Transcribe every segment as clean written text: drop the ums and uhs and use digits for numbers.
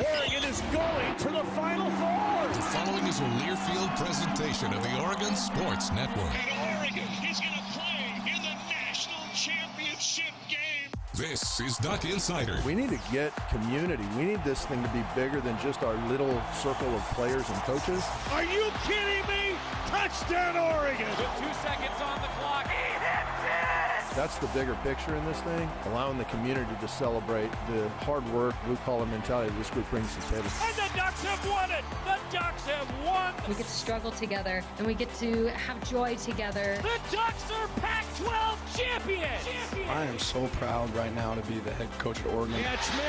Oregon is going to the Final Four. The following is a Learfield presentation of the Oregon Sports Network. And Oregon is going to play in the national championship game. This is Duck Insider. We need to get community. We need this thing to be bigger than just our little circle of players and coaches. Are you kidding me? Touchdown, Oregon. With 2 seconds on the clock. He hits it! That's the bigger picture in this thing, allowing the community to celebrate the hard work, blue-collar mentality this group brings to the table. And the Ducks have won it. The Ducks have won. We get to struggle together, and we get to have joy together. The Ducks are Pac-12 champions. I am so proud right now to be the head coach at Oregon. Catch me.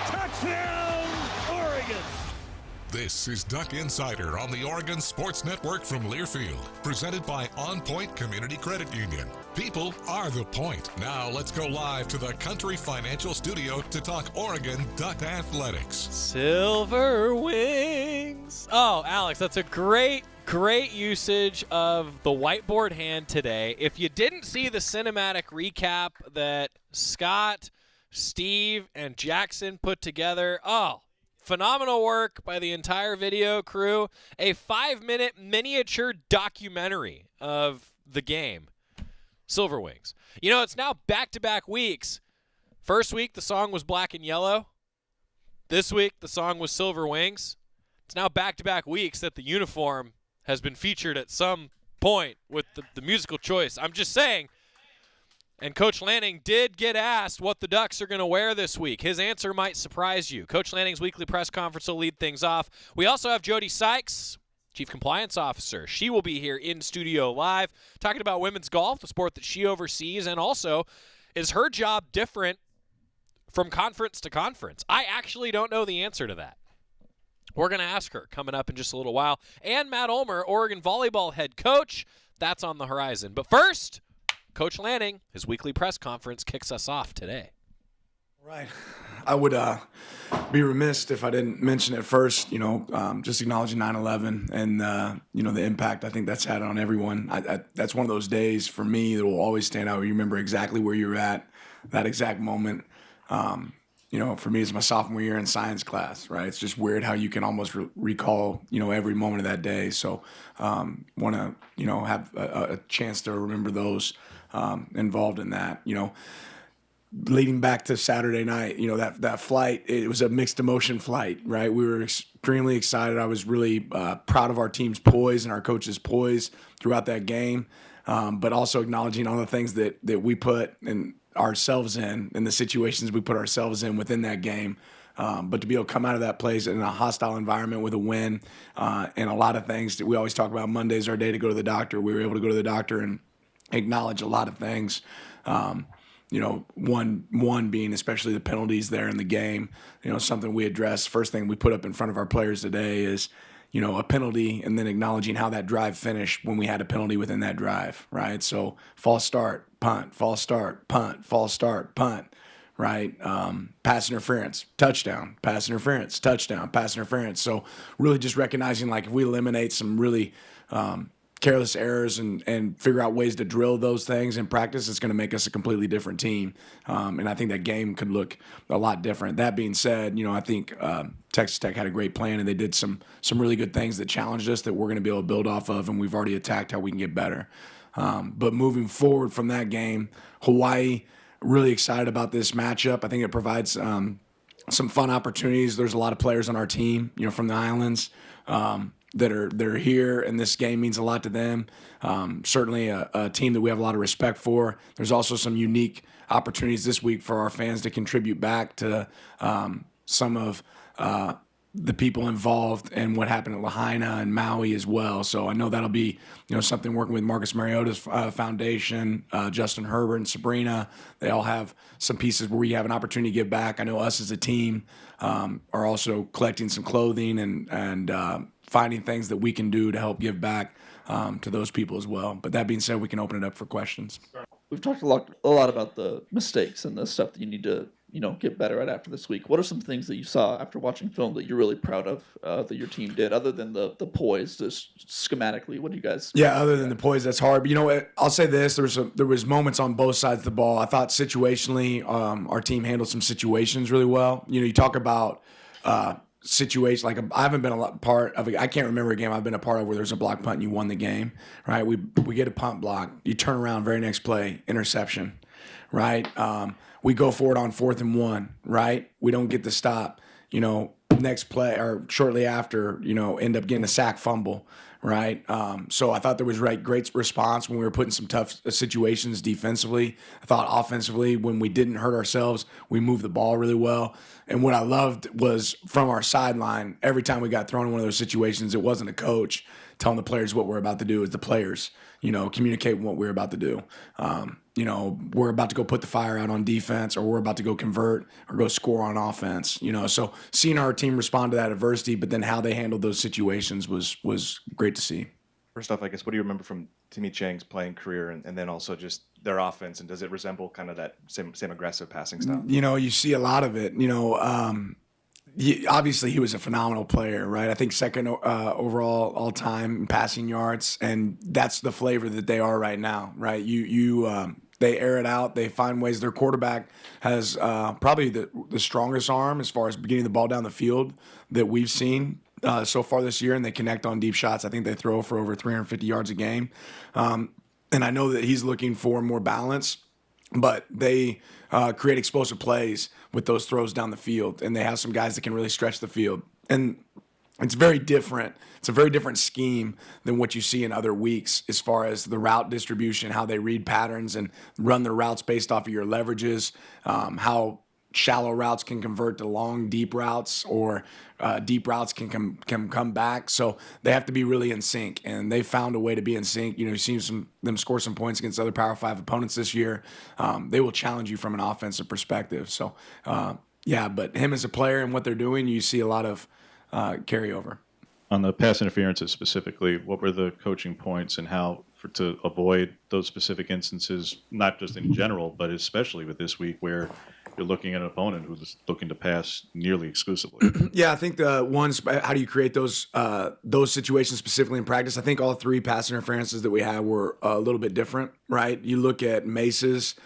Touchdown, Oregon. This is Duck Insider on the Oregon Sports Network from Learfield, presented by OnPoint Community Credit Union. People are the point. Now let's go live to the Country Financial Studio to talk Oregon Duck Athletics. Silver Wings. Oh, Alex, that's a great usage of the whiteboard hand today. If you didn't see the cinematic recap that Scott, Steve, and Jackson put together, phenomenal work by the entire video crew. A 5-minute miniature documentary of the game. Silver Wings. You know, it's now back-to-back weeks. First week, the song was Black and Yellow. This week, the song was Silver Wings. It's now back-to-back weeks that the uniform has been featured at some point with the musical choice. I'm just saying. And Coach Lanning did get asked what the Ducks are going to wear this week. His answer might surprise you. Coach Lanning's weekly press conference will lead things off. We also have Jody Sykes, Chief Compliance Officer. She will be here in studio live talking about women's golf, the sport that she oversees, and also is her job different from conference to conference? I actually don't know the answer to that. We're going to ask her coming up in just a little while. And Matt Ulmer, Oregon Volleyball head coach. That's on the horizon. But first, Coach Lanning, his weekly press conference kicks us off today. Right. I would be remiss if I didn't mention it first, just acknowledging 9/11 and, the impact I think that's had on everyone. That's one of those days for me that will always stand out. You remember exactly where you're at, that exact moment. For me, it's my sophomore year in science class, right? It's just weird how you can almost recall, every moment of that day. So want to, have a chance to remember those involved in that, leading back to Saturday night, that flight, it was a mixed emotion flight, right? We were extremely excited. I was really proud of our team's poise and our coach's poise throughout that game, but also acknowledging all the things that we put ourselves in the situations we put ourselves in within that game. But to be able to come out of that place in a hostile environment with a win and a lot of things that we always talk about, Monday's our day to go to the doctor. We were able to go to the doctor and acknowledge a lot of things. One being especially the penalties there in the game, something we addressed. First thing we put up in front of our players today is, a penalty and then acknowledging how that drive finished when we had a penalty within that drive, right? So false start, punt, false start, punt, false start, punt, right? Pass interference, touchdown, pass interference, touchdown, pass interference. So really just recognizing if we eliminate some really careless errors and figure out ways to drill those things in practice, it's going to make us a completely different team. And I think that game could look a lot different. That being said, I think Texas Tech had a great plan, and they did some really good things that challenged us that we're going to be able to build off of, and we've already attacked how we can get better. But moving forward from that game, Hawaii, really excited about this matchup. I think it provides some fun opportunities. There's a lot of players on our team, from the islands, that are here, and this game means a lot to them. Certainly a team that we have a lot of respect for. There's also some unique opportunities this week for our fans to contribute back to some of the people involved in what happened at Lahaina and Maui as well. So I know that'll be something working with Marcus Mariota's foundation, Justin Herbert and Sabrina. They all have some pieces where we have an opportunity to give back. I know us as a team are also collecting some clothing and finding things that we can do to help give back to those people as well. But that being said, we can open it up for questions. We've talked a lot about the mistakes and the stuff that you need to, get better at after this week. What are some things that you saw after watching film that you're really proud of that your team did, other than the poise, just schematically? What do you guys? Yeah, other than the poise, that's hard. But I'll say this: there was moments on both sides of the ball. I thought situationally, our team handled some situations really well. You talk about situation. Like I haven't been part of I can't remember a game I've been a part of where there's a block punt and you won the game, right? We get a punt block, you turn around, very next play, interception, right? We go for it on 4th and 1, right? We don't get the stop, next play or shortly after, end up getting a sack fumble, right? So I thought there was great response when we were put in some tough situations defensively. I thought offensively, when we didn't hurt ourselves, we moved the ball really well. And what I loved was from our sideline, every time we got thrown in one of those situations, it wasn't a coach telling the players what we're about to do. It was the players, communicate what we're about to do. We're about to go put the fire out on defense, or we're about to go convert or go score on offense. So seeing our team respond to that adversity, but then how they handled those situations was great to see. First off, I guess, what do you remember from Timmy Chang's playing career, and then also just their offense, and does it resemble kind of that same aggressive passing style? You see a lot of it. Obviously he was a phenomenal player, right? I think second overall all time in passing yards, and that's the flavor that they are right now, right? They air it out, they find ways. Their quarterback has probably the strongest arm as far as getting the ball down the field that we've seen so far this year, and they connect on deep shots. I think they throw for over 350 yards a game, and I know that he's looking for more balance, but they create explosive plays with those throws down the field, and they have some guys that can really stretch the field. And it's very different. It's a very different scheme than what you see in other weeks as far as the route distribution, how they read patterns and run their routes based off of your leverages, how shallow routes can convert to long, deep routes, or deep routes can come back. So they have to be really in sync, and they found a way to be in sync. You've seen them score some points against other Power 5 opponents this year. They will challenge you from an offensive perspective. So, but him as a player and what they're doing, you see a lot of carryover. On the pass interferences specifically, what were the coaching points and how to avoid those specific instances, not just in general, but especially with this week where you're looking at an opponent who's looking to pass nearly exclusively? Yeah, I think the ones, how do you create those situations specifically in practice? I think all 3 pass interferences that we had were a little bit different, right? You look at Mace's,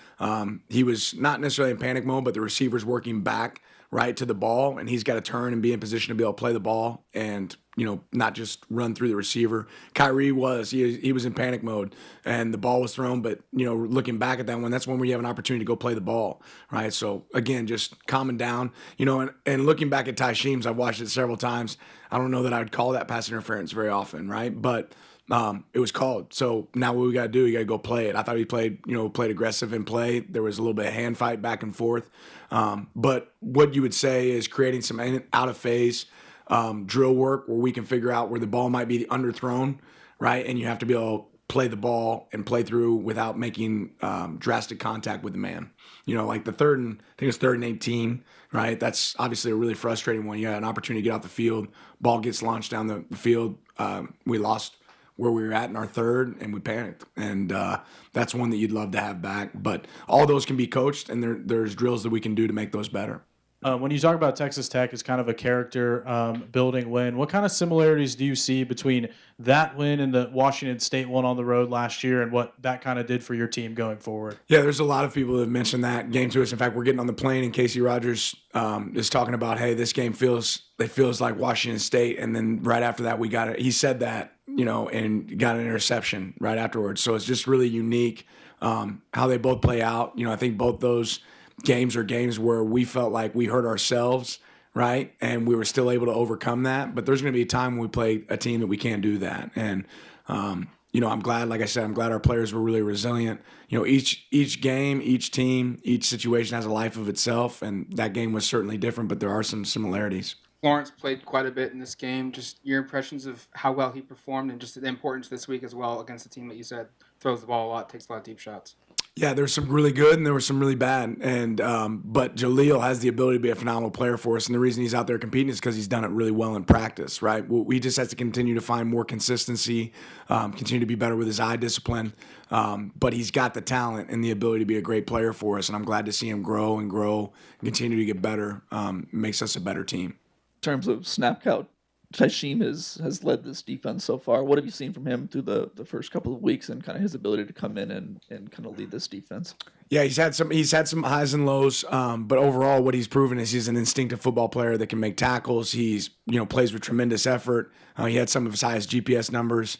he was not necessarily in panic mode, but the receiver's working back right to the ball, and he's got to turn and be in position to be able to play the ball and not just run through the receiver. Kyrie he was in panic mode, and the ball was thrown, but looking back at that one, that's one where you have an opportunity to go play the ball, right? So again, just calming down, and looking back at Ty Sheems, I've watched it several times. I don't know that I would call that pass interference very often, right? But it was called. So now what we got to do, you got to go play it. I thought he played aggressive in play. There was a little bit of hand fight back and forth. But what you would say is creating some out of phase drill work where we can figure out where the ball might be underthrown, right? And you have to be able to play the ball and play through without making drastic contact with the man. Like I think it's 3rd and 18, right? That's obviously a really frustrating one. You got an opportunity to get out the field, ball gets launched down the field. We lost where we were at in our 3rd, and we panicked. And that's one that you'd love to have back. But all those can be coached, and there's drills that we can do to make those better. When you talk about Texas Tech as kind of a character building win, what kind of similarities do you see between that win and the Washington State one on the road last year, and what that kind of did for your team going forward? Yeah, there's a lot of people that have mentioned that game to us. In fact, we're getting on the plane, and Casey Rogers is talking about, hey, this game feels like Washington State, and then right after that we got it. He said that, and got an interception right afterwards. So it's just really unique how they both play out. I think both those games are games where we felt like we hurt ourselves, right? And we were still able to overcome that. But there's going to be a time when we play a team that we can't do that. And, I'm glad, like I said, I'm glad our players were really resilient. Each game, each team, each situation has a life of itself. And that game was certainly different, but there are some similarities. Lawrence played quite a bit in this game. Just your impressions of how well he performed and just the importance this week as well against a team that you said throws the ball a lot, takes a lot of deep shots. Yeah, there's some really good and there was some really bad. And but Jaleel has the ability to be a phenomenal player for us. And the reason he's out there competing is because he's done it really well in practice, right? We just have to continue to find more consistency, continue to be better with his eye discipline. But he's got the talent and the ability to be a great player for us. And I'm glad to see him grow and continue to get better. Makes us a better team. In terms of snap count, Taishim has led this defense so far. What have you seen from him through the first couple of weeks and kind of his ability to come in and kind of lead this defense? Yeah, he's had some highs and lows, but overall, what he's proven is he's an instinctive football player that can make tackles. He's plays with tremendous effort. He had some of his highest GPS numbers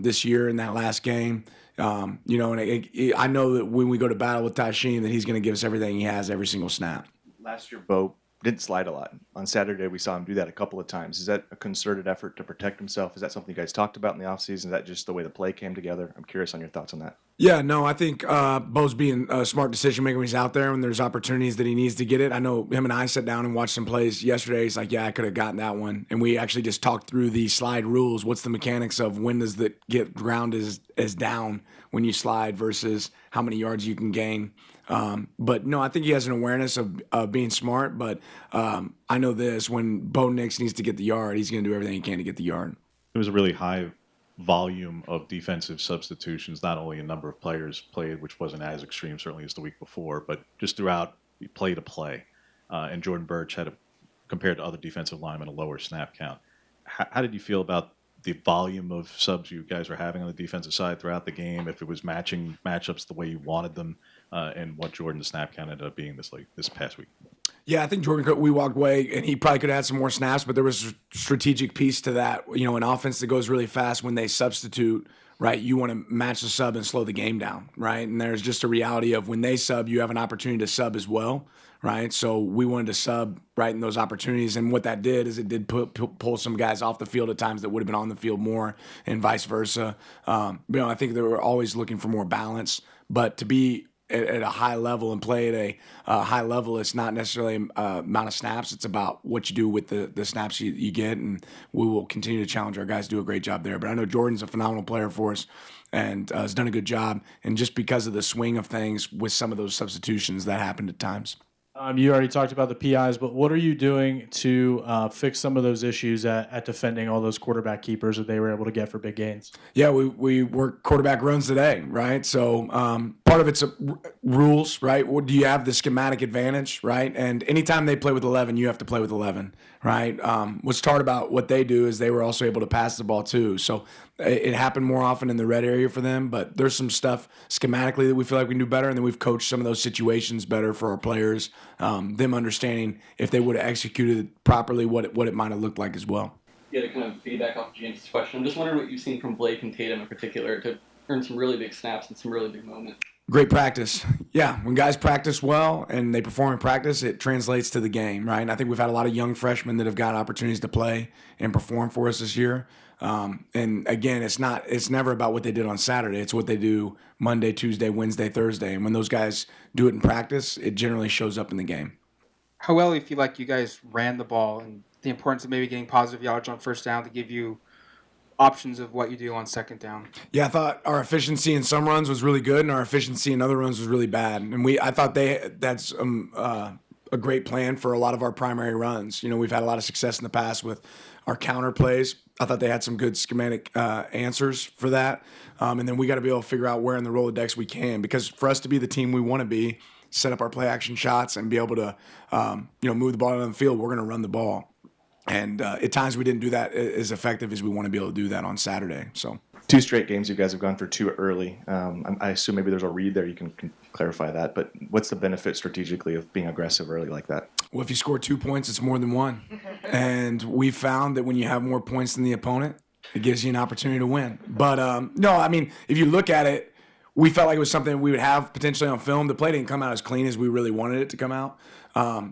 this year in that last game. And I know that when we go to battle with Taishim, that he's going to give us everything he has every single snap. Last year, Bo didn't slide a lot. On Saturday, we saw him do that a couple of times. Is that a concerted effort to protect himself? Is that something you guys talked about in the offseason? Is that just the way the play came together? I'm curious on your thoughts on that. Yeah, no, I think Bo's being a smart decision maker when he's out there when there's opportunities that he needs to get it. I know him and I sat down and watched some plays yesterday. He's like, yeah, I could have gotten that one. And we actually just talked through the slide rules. What's the mechanics of when does the ground is down when you slide versus how many yards you can gain. But no, I think he has an awareness of being smart. But I know this: when Bo Nix needs to get the yard, he's going to do everything he can to get the yard. It was a really high volume of defensive substitutions, not only a number of players played, which wasn't as extreme certainly as the week before, but just throughout play to play. And Jordan Birch had, compared to other defensive linemen, a lower snap count. How did you feel about the volume of subs you guys were having on the defensive side throughout the game, if it was matching matchups the way you wanted them, and what Jordan's snap count ended up being this past week? Yeah, I think Jordan, we walked away, and he probably could have had some more snaps, but there was a strategic piece to that. An offense that goes really fast when they substitute, right? You want to match the sub and slow the game down, right? And there's just a reality of when they sub, you have an opportunity to sub as well, right? So we wanted to sub right in those opportunities, and what that did is it did pull some guys off the field at times that would have been on the field more, and vice versa. I think they were always looking for more balance, but to be at a high level and play at a high level, it's not necessarily amount of snaps. It's about what you do with the snaps you get, and we will continue to challenge our guys to do a great job there. But I know Jordan's a phenomenal player for us and has done a good job. And just because of the swing of things with some of those substitutions, that happened at times. You already talked about the PIs, but what are you doing to fix some of those issues at defending all those quarterback keepers that they were able to get for big gains? Yeah, we work quarterback runs today, right? So part of it's rules, right? Do you have the schematic advantage, right? And anytime they play with 11, you have to play with 11, right? What's hard about what they do is they were also able to pass the ball too. So it happened more often in the red area for them, but there's some stuff schematically that we feel like we can do better, and then we've coached some of those situations better for our players, them understanding if they would have executed it properly what it might have looked like as well. Yeah, to kind of feedback off James' question, I'm just wondering what you've seen from Blake and Tatum in particular to earn some really big snaps and some really big moments. Great practice. Yeah, when guys practice well and they perform in practice, it translates to the game, right? And I think we've had a lot of young freshmen that have got opportunities to play and perform for us this year. And again, it's never about what they did on Saturday. It's what they do Monday, Tuesday, Wednesday, Thursday. And when those guys do it in practice, it generally shows up in the game. How well do you feel like you guys ran the ball and the importance of maybe getting positive yardage on first down to give you options of what you do on second down? Yeah, I thought our efficiency in some runs was really good, and our efficiency in other runs was really bad. And I thought that's a great plan for a lot of our primary runs. We've had a lot of success in the past with our counter plays. I thought they had some good schematic answers for that. And then we got to be able to figure out where in the Rolodex we can, because for us to be the team we want to be, set up our play action shots and be able to move the ball on the field, we're going to run the ball. And at times we didn't do that as effective as we want to be able to do that on Saturday. So 2 straight games you guys have gone for 2 early. I assume maybe there's a read there. You can clarify that. But what's the benefit strategically of being aggressive early like that? Well, if you score 2 points, it's more than 1. And we found that when you have more points than the opponent, it gives you an opportunity to win. But, no, I mean, if you look at it, we felt like it was something we would have potentially on film. The play didn't come out as clean as we really wanted it to come out.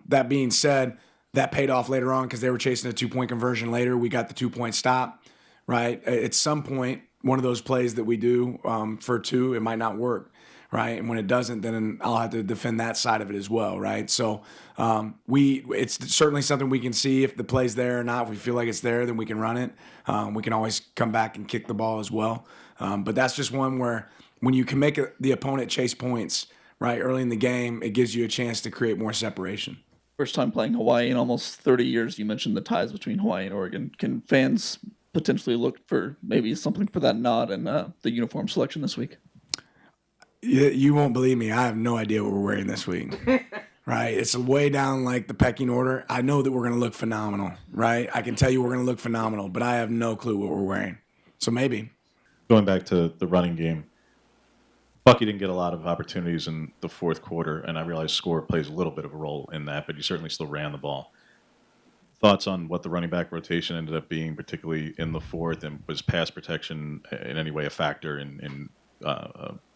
That being said, that paid off later on because they were chasing a 2-point conversion later. We got the 2-point stop, right? At some point, one of those plays that we do for 2, it might not work, right? And when it doesn't, then I'll have to defend that side of it as well, right? So it's certainly something we can see if the play's there or not. If we feel like it's there, then we can run it. We can always come back and kick the ball as well. But that's just one where when you can make the opponent chase points, right, early in the game, it gives you a chance to create more separation. First time playing Hawaii in almost 30 years. You mentioned the ties between Hawaii and Oregon. Can fans potentially look for maybe something for that nod in the uniform selection this week? You won't believe me. I have no idea what we're wearing this week. right? It's way down like the pecking order. I know that we're going to look phenomenal, right? I can tell you we're going to look phenomenal, but I have no clue what we're wearing. So maybe. Going back to the running game, Bucky didn't get a lot of opportunities in the fourth quarter, and I realize score plays a little bit of a role in that, but you certainly still ran the ball. Thoughts on what the running back rotation ended up being, particularly in the fourth, and was pass protection in any way a factor in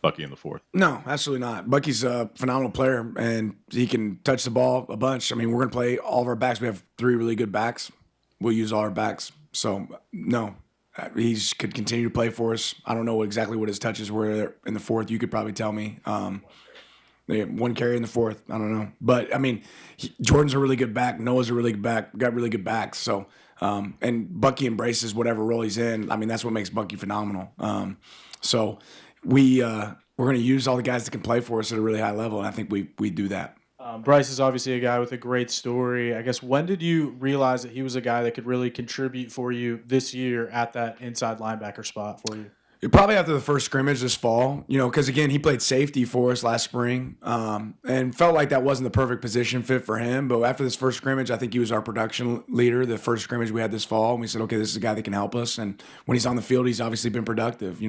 Bucky in the fourth? No, absolutely not. Bucky's a phenomenal player, and he can touch the ball a bunch. I mean, we're going to play all of our backs. We have 3 really good backs. We'll use all our backs. So, no, he could continue to play for us. I don't know exactly what his touches were in the fourth. You could probably tell me. They had 1 carry in the fourth. I don't know. But, I mean, Jordan's a really good back. Noah's a really good back. We've got really good backs. So, and Bucky embraces whatever role he's in. I mean, that's what makes Bucky phenomenal. So we're going to use all the guys that can play for us at a really high level, and I think we do that. Bryce is obviously a guy with a great story. I guess, when did you realize that he was a guy that could really contribute for you this year at that inside linebacker spot for you? Probably after the first scrimmage this fall, because, again, he played safety for us last spring and felt like that wasn't the perfect position fit for him. But after this first scrimmage, I think he was our production leader, the first scrimmage we had this fall. And we said, okay, this is a guy that can help us. And when he's on the field, he's obviously been productive.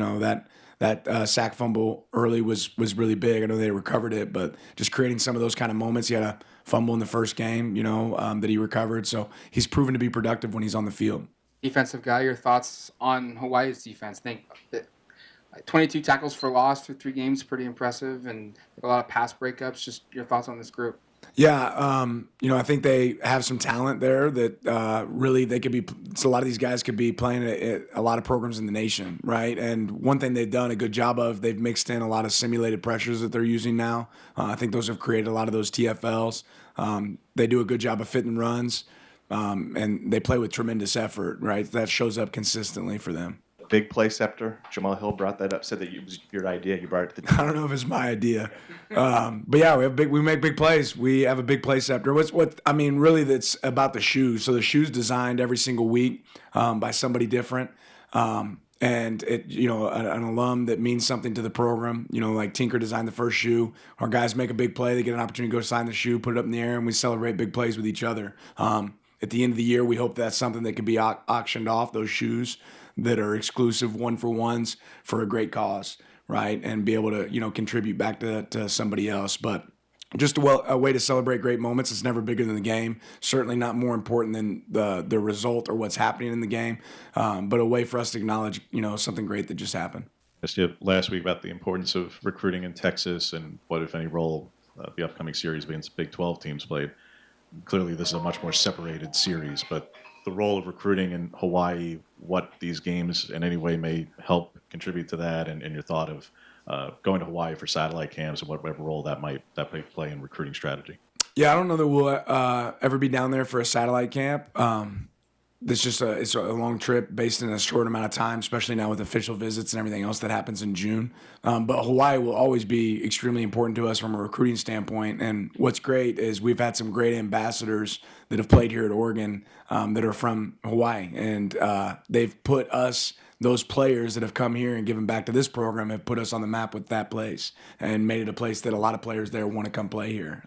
That sack fumble early was really big. I know they recovered it, but just creating some of those kind of moments. He had a fumble in the first game, that he recovered. So he's proven to be productive when he's on the field. Defensive guy, your thoughts on Hawaii's defense? I think that 22 tackles for loss through 3 games, pretty impressive, and a lot of pass breakups. Just your thoughts on this group? Yeah, I think they have some talent there that really they could be. So a lot of these guys could be playing at a lot of programs in the nation, right? And one thing they've done a good job of, they've mixed in a lot of simulated pressures that they're using now. I think those have created a lot of those TFLs. They do a good job of fitting runs, and they play with tremendous effort, right? That shows up consistently for them. Big play scepter. Jamal Hill brought that up, said that it was your idea. You brought it to the team. I don't know if it's my idea. But yeah, we make big plays. We have a big play scepter. Really that's about the shoes. So the shoes designed every single week by somebody different. And it, an alum that means something to the program, like Tinker designed the first shoe. Our guys make a big play. They get an opportunity to go sign the shoe, put it up in the air, and we celebrate big plays with each other. At the end of the year, we hope that's something that can be auctioned off, those shoes that are exclusive 1-for-1s for a great cause, right? And be able to, contribute back to somebody else. But just a way to celebrate great moments. It's never bigger than the game. Certainly not more important than the result or what's happening in the game. But a way for us to acknowledge, something great that just happened. Asked you last week about the importance of recruiting in Texas and what, if any, role the upcoming series against Big 12 teams played. Clearly, this is a much more separated series, but the role of recruiting in Hawaii, what these games in any way may help contribute to that, and your thought of going to Hawaii for satellite camps and whatever role that might play in recruiting strategy. Yeah, I don't know that we'll ever be down there for a satellite camp. It's a long trip based in a short amount of time, especially now with official visits and everything else that happens in June. But Hawaii will always be extremely important to us from a recruiting standpoint. And what's great is we've had some great ambassadors that have played here at Oregon that are from Hawaii. And they've put us, those players that have come here and given back to this program, have put us on the map with that place and made it a place that a lot of players there want to come play here.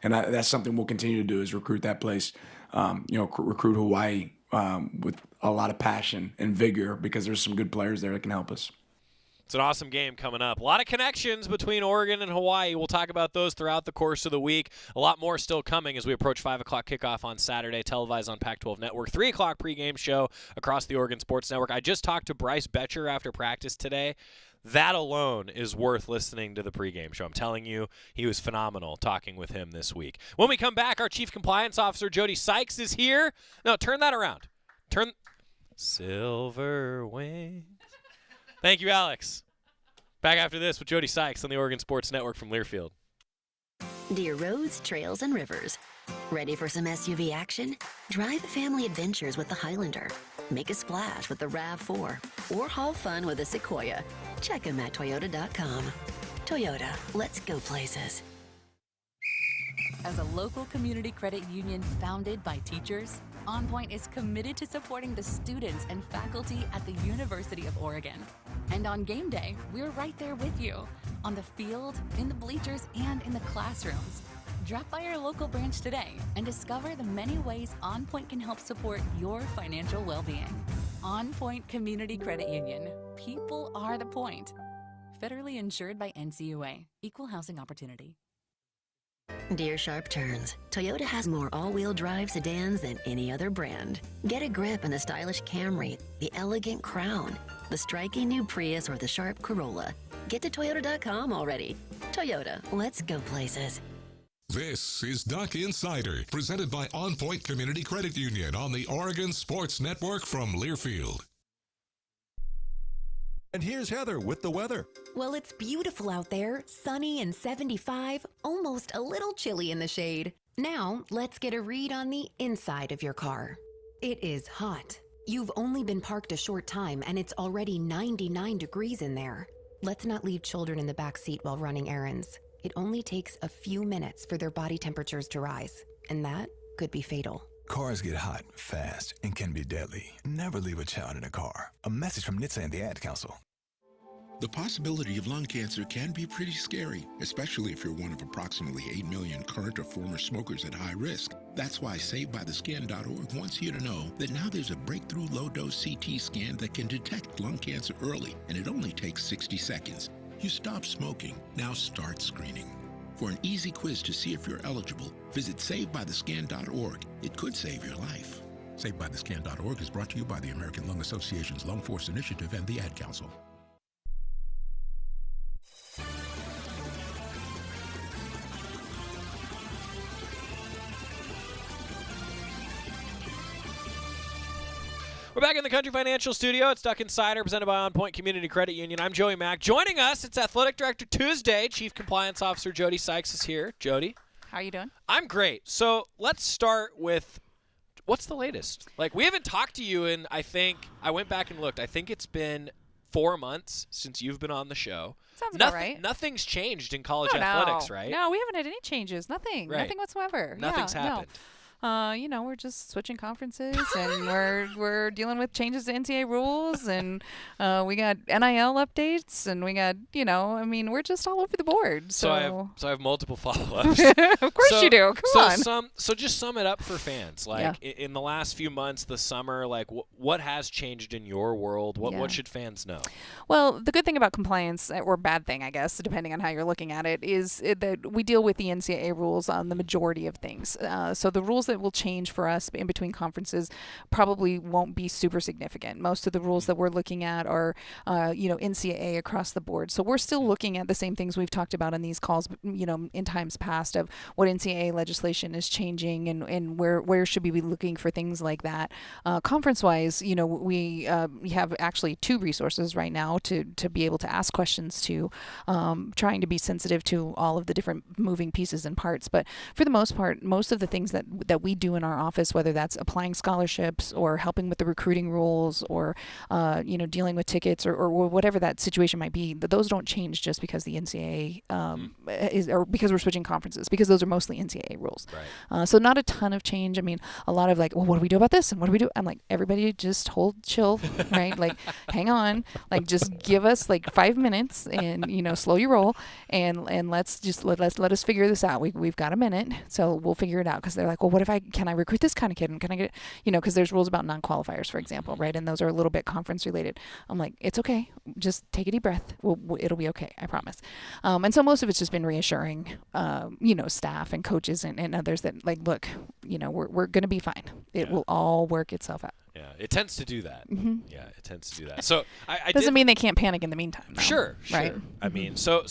That's something we'll continue to do, is recruit that place, recruit Hawaii with a lot of passion and vigor, because there's some good players there that can help us. It's an awesome game coming up. A lot of connections between Oregon and Hawaii. We'll talk about those throughout the course of the week. A lot more still coming as we approach 5 o'clock kickoff on Saturday, televised on Pac-12 Network. 3 o'clock pregame show across the Oregon Sports Network. I just talked to Bryce Betcher after practice today. That alone is worth listening to the pregame show. I'm telling you, he was phenomenal talking with him this week. When we come back, our Chief Compliance Officer, Jody Sykes, is here. No, turn that around. Turn Silver Wings. Thank you, Alex. Back after this with Jody Sykes on the Oregon Sports Network from Learfield. Dear roads, trails, and rivers. Ready for some SUV action? Drive family adventures with the Highlander. Make a splash with the RAV4. Or haul fun with a Sequoia. Check them at Toyota.com. Toyota, let's go places. As a local community credit union founded by teachers, OnPoint is committed to supporting the students and faculty at the University of Oregon. And on game day, we're right there with you, on the field, in the bleachers, and in the classrooms. Drop by our local branch today and discover the many ways OnPoint can help support your financial well-being. OnPoint Community Credit Union. People are the point. Federally insured by NCUA. Equal housing opportunity. Dear Sharp Turns, Toyota has more all-wheel drive sedans than any other brand. Get a grip in the stylish Camry, the elegant Crown, the striking new Prius, or the sharp Corolla. Get to Toyota.com already. Toyota, let's go places. This is Duck Insider, presented by OnPoint Community Credit Union on the Oregon Sports Network from Learfield. And here's Heather with the weather. Well, it's beautiful out there, sunny and 75, almost a little chilly in the shade. Now, let's get a read on the inside of your car. It is hot. You've only been parked a short time and it's already 99 degrees in there. Let's not leave children in the back seat while running errands. It only takes a few minutes for their body temperatures to rise, and that could be fatal. Cars get hot, fast, and can be deadly. Never leave a child in a car. A message from NHTSA and the Ad Council. The possibility of lung cancer can be pretty scary, especially if you're one of approximately 8 million current or former smokers at high risk. That's why SaveByTheScan.org wants you to know that now there's a breakthrough low-dose CT scan that can detect lung cancer early, and it only takes 60 seconds. You stop smoking, now start screening. For an easy quiz to see if you're eligible, visit SaveByTheScan.org. It could save your life. SaveByTheScan.org is brought to you by the American Lung Association's Lung Force Initiative and the Ad Council. We're back in the Country Financial Studio. It's Duck Insider, presented by OnPoint Community Credit Union. I'm Joey Mack. Joining us, it's Athletic Director Tuesday. Chief Compliance Officer Jody Sykes is here. Jody? How are you doing? I'm great. So let's start with what's the latest? Like, we haven't talked to you in, I went back and looked. I think it's been 4 months since you've been on the show. Sounds about right. Nothing's changed in college athletics, right? No, we haven't had any changes. Nothing. Right. Nothing whatsoever. Nothing's happened. No. We're just switching conferences, and we're dealing with changes to NCAA rules, and we got NIL updates, and we got, we're just all over the board. So I have multiple follow-ups. Of course you do. Come on. So just sum it up for fans. Like, in the last few months, the summer, like what has changed in your world? What should fans know? Well, the good thing about compliance, or bad thing, I guess, depending on how you're looking at it, is that we deal with the NCAA rules on the majority of things. So the rules that will change for us in between conferences probably won't be super significant. Most of the rules that we're looking at are, NCAA across the board. So we're still looking at the same things we've talked about in these calls, in times past, of what NCAA legislation is changing and where should we be looking for things like that. Conference-wise, we have actually 2 resources right now to be able to ask questions to, trying to be sensitive to all of the different moving pieces and parts. But for the most part, most of the things that we do in our office, whether that's applying scholarships or helping with the recruiting rules or, dealing with tickets or whatever that situation might be, those don't change just because the NCAA or because we're switching conferences, because those are mostly NCAA rules. Right. So not a ton of change. I mean, a lot of like, well, what do we do about this? And what do we do? I'm like, everybody just hold chill, right? Like, hang on, like just give us like 5 minutes and, slow your roll and let's just let us figure this out. We've got a minute, so we'll figure it out. Cause they're like, well, can I recruit this kind of kid? And can I get, because there's rules about non-qualifiers, for example, right? And those are a little bit conference related. I'm like, it's okay. Just take a deep breath. It'll be okay. I promise. And so most of it's just been reassuring, staff and coaches and others that like, look, we're going to be fine. It will all work itself out. Yeah, it tends to do that. Mm-hmm. Yeah, it tends to do that. So I doesn't mean they can't panic in the meantime, though. Sure. Right. I mean, so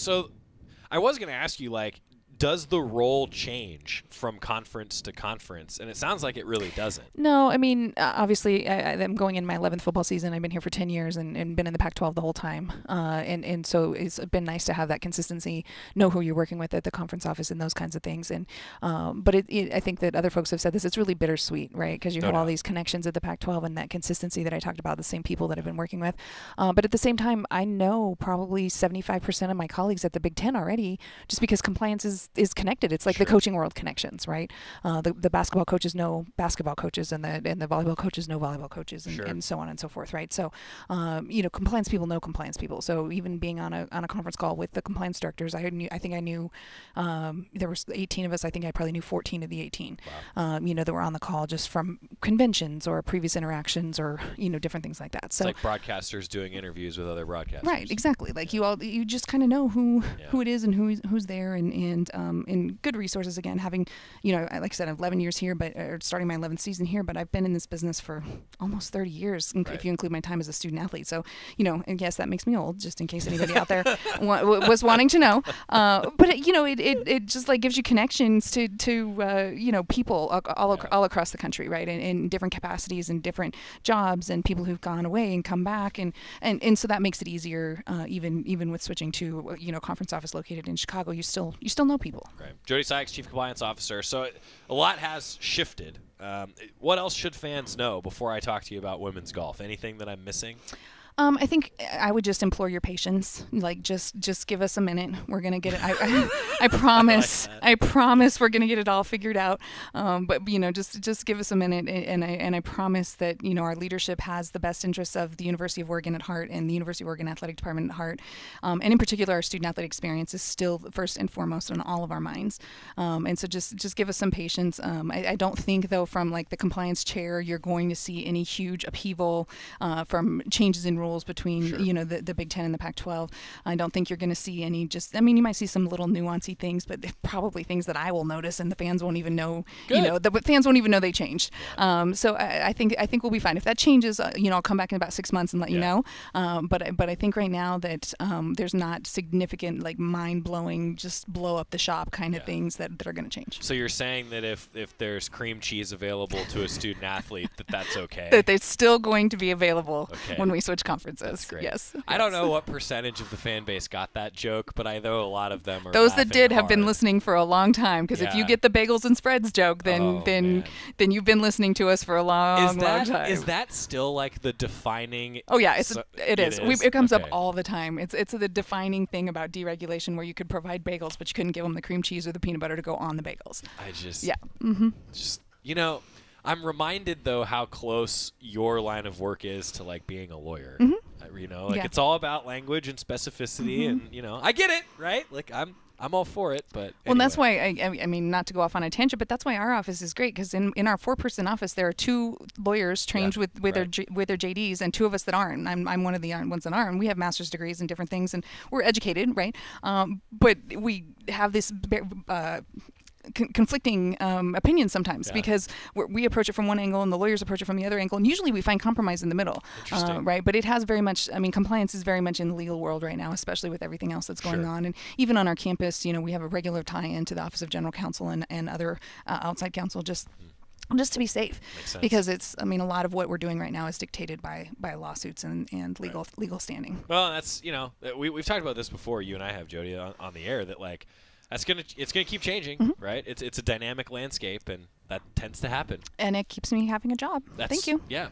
I was going to ask you, like, does the role change from conference to conference? And it sounds like it really doesn't. No, I mean, obviously, I'm going in my 11th football season. I've been here for 10 years and been in the Pac-12 the whole time. And so it's been nice to have that consistency, know who you're working with at the conference office and those kinds of things. And but I think that other folks have said this, it's really bittersweet, right? Because you have all these connections at the Pac-12 and that consistency that I talked about, the same people that I've been working with. But at the same time, I know probably 75% of my colleagues at the Big Ten already, just because compliance is is connected. It's like the coaching world connections, right? The basketball coaches know basketball coaches, and the volleyball coaches know volleyball coaches, and so on and so forth, right? So, compliance people know compliance people. So even being on a conference call with the compliance directors, I think I knew there was 18 of us. I think I probably knew 14 of the 18. Wow. That were on the call just from conventions or previous interactions or different things like that. So it's like broadcasters doing interviews with other broadcasters. Right, exactly. Like you just kind of know who it is and who's there, and good resources. Again, having like I said, 11 years here, but starting my 11th season here, but I've been in this business for almost 30 years, if you include my time as a student athlete. So and yes, that makes me old, just in case anybody out there was wanting to know. But it just like gives you connections to people all across the country, right? In different capacities and different jobs, and people who've gone away and come back, and so that makes it easier. Even with switching to conference office located in Chicago, you still know people. Right. Jody Sykes, Chief Compliance Officer. So a lot has shifted. What else should fans know before I talk to you about women's golf? Anything that I'm missing? I think I would just implore your patience. Like, just give us a minute. We're gonna get it. I promise. I promise we're gonna get it all figured out. But just give us a minute, and I promise that our leadership has the best interests of the University of Oregon at heart, and the University of Oregon Athletic Department at heart. And in particular, our student athlete experience is still first and foremost on all of our minds. And so just give us some patience. I don't think though, from like the compliance chair, you're going to see any huge upheaval from changes in rules between the Big Ten and the Pac-12. I don't think you're going to see any. You might see some little nuancy things, but probably things that I will notice, and the fans won't even know. Good. The fans won't even know they changed. So I think we'll be fine. If that changes, I'll come back in about 6 months and let you know. But I think right now that there's not significant, like, mind-blowing, just blow up the shop kind of things that are going to change. So you're saying that if there's cream cheese available to a student athlete, that's okay? That it's still going to be available when we switch conferences. That's great. Yes. I don't know what percentage of the fan base got that joke, but I know a lot of them are. Those that did hard. have been listening for a long time, because if you get the bagels and spreads joke, then you've been listening to us for a long time. Is that still like the defining? Oh yeah, it is. It comes up Okay. all the time. It's the defining thing about deregulation, where you could provide bagels, but you couldn't give them the cream cheese or the peanut butter to go on the bagels. I'm reminded though how close your line of work is to like being a lawyer. It's all about language and specificity, and I get it, right? Like I'm all for it, but well, and that's why I mean, not to go off on a tangent, but that's why our office is great, because in our 4-person office there are 2 lawyers trained with their JDs, and 2 of us that aren't. I'm one of the ones that aren't. We have master's degrees in different things, and we're educated, right? But we have this conflicting opinions sometimes, because we approach it from one angle and the lawyers approach it from the other angle, and usually we find compromise in the middle, right? But it has very much, compliance is very much in the legal world right now, especially with everything else that's going on. And even on our campus, we have a regular tie-in to the Office of General Counsel and other outside counsel, just to be safe, because it's, a lot of what we're doing right now is dictated by lawsuits and legal standing. Well, that's, we've talked about this before, you and I have, Jody, on the air, that like, it's gonna keep changing, right? It's a dynamic landscape, and that tends to happen. And it keeps me having a job. Thank you. Yeah.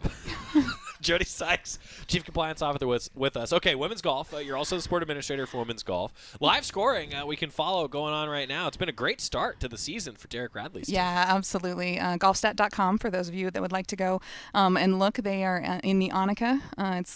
Jody Sykes, Chief Compliance Officer, with us. Okay, women's golf. You're also the sport administrator for women's golf. Live scoring we can follow going on right now. It's been a great start to the season for Derek Radley's team. Yeah, absolutely. Golfstat.com for those of you that would like to go and look. They are in the Annika.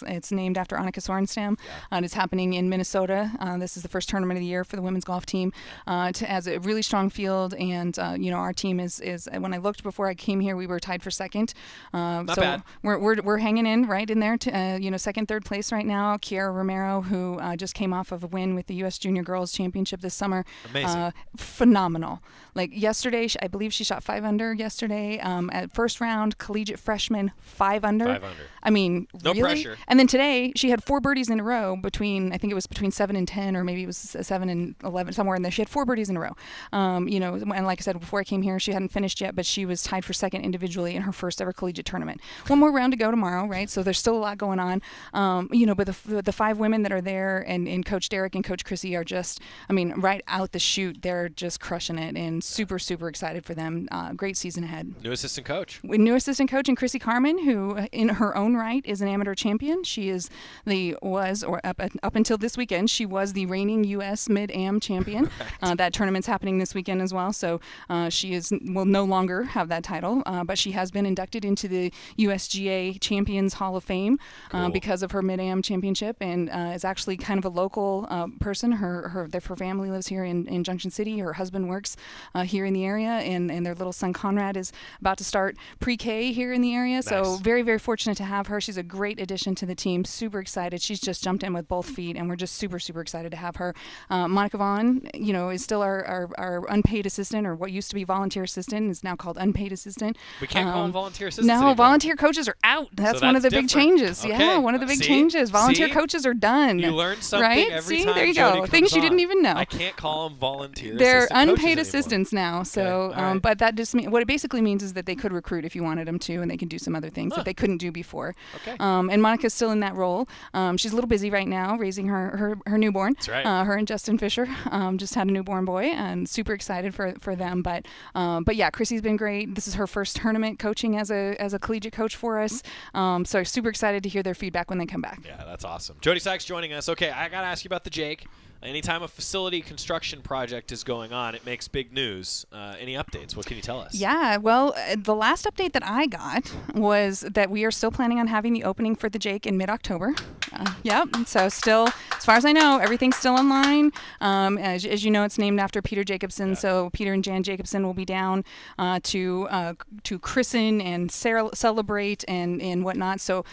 It's named after Annika Sorenstam. It's happening in Minnesota. This is the first tournament of the year for the women's golf team. Has a really strong field, and our team is when I looked before I came here, we were tied for second. Not bad. We're hanging in right in there to second, third place right now. Kiara Romero, who just came off of a win with the U.S. Junior Girls Championship this summer. Amazing. Phenomenal. Like yesterday, I believe she shot 5 under yesterday. At first round, collegiate freshman, 5 under. 5 under. No really? Pressure. And then today, she had 4 birdies in a row I think it was between 7 and 10, or maybe it was 7 and 11, somewhere in there. She had 4 birdies in a row. And like I said, before I came here, she hadn't finished yet, but she was tied for second individually in her first ever collegiate tournament. One more round to go tomorrow, right? So there's still a lot going on. But the 5 women that are there and Coach Derek and Coach Chrissy are just, right out the chute, they're just crushing it and super, super excited for them. Great season ahead. New assistant coach. New assistant coach and Chrissy Carmen, who in her own right is an amateur champion. She is up until this weekend, she was the reigning U.S. Mid-Am champion. Right. That tournament's happening this weekend as well. So she will no longer have that title, but she has been inducted into the USGA Champions Hall of Fame because of her Mid-Am championship, and is actually kind of a local person. Her family lives here in Junction City. Her husband works here in the area, and their little son Conrad is about to start pre-K here in the area. Nice. So very, very fortunate to have her. She's a great addition to the team. Super excited. She's just jumped in with both feet, and we're just super, super excited to have her. Monica Vaughn, is still our unpaid assistant, or what used to be volunteer assistant is now called unpaid assistant. We can't call them volunteer assistants No, anymore. Volunteer coaches are out. That's one of the big changes. Okay. Yeah, one of the big changes. Volunteer coaches are done. You learn something right? every See, time there you Jody go. Things you didn't even know. I can't call them volunteer They're assistant unpaid coaches assistants now. So, right. but that just what it basically means is that they could recruit if you wanted them to, and they can do some other things that they couldn't do before. Okay. And Monica's still in that role. She's a little busy right now raising her newborn. That's right. Her and Justin Fisher just had a newborn boy, and super excited for them. But yeah, Chrissy's been great. This is her first tournament coaching as a collegiate coach for us. So super excited to hear their feedback when they come back. Yeah, that's awesome. Jody Sykes joining us. Okay, I got to ask you about the Jake. Anytime a facility construction project is going on, it makes big news. Any updates? What can you tell us? Yeah, well, the last update that I got was that we are still planning on having the opening for the Jake in mid-October. Yep, so still, as far as I know, everything's still in line. As you know, it's named after Peter Jacobson, so Peter and Jan Jacobson will be down to christen and celebrate and whatnot. So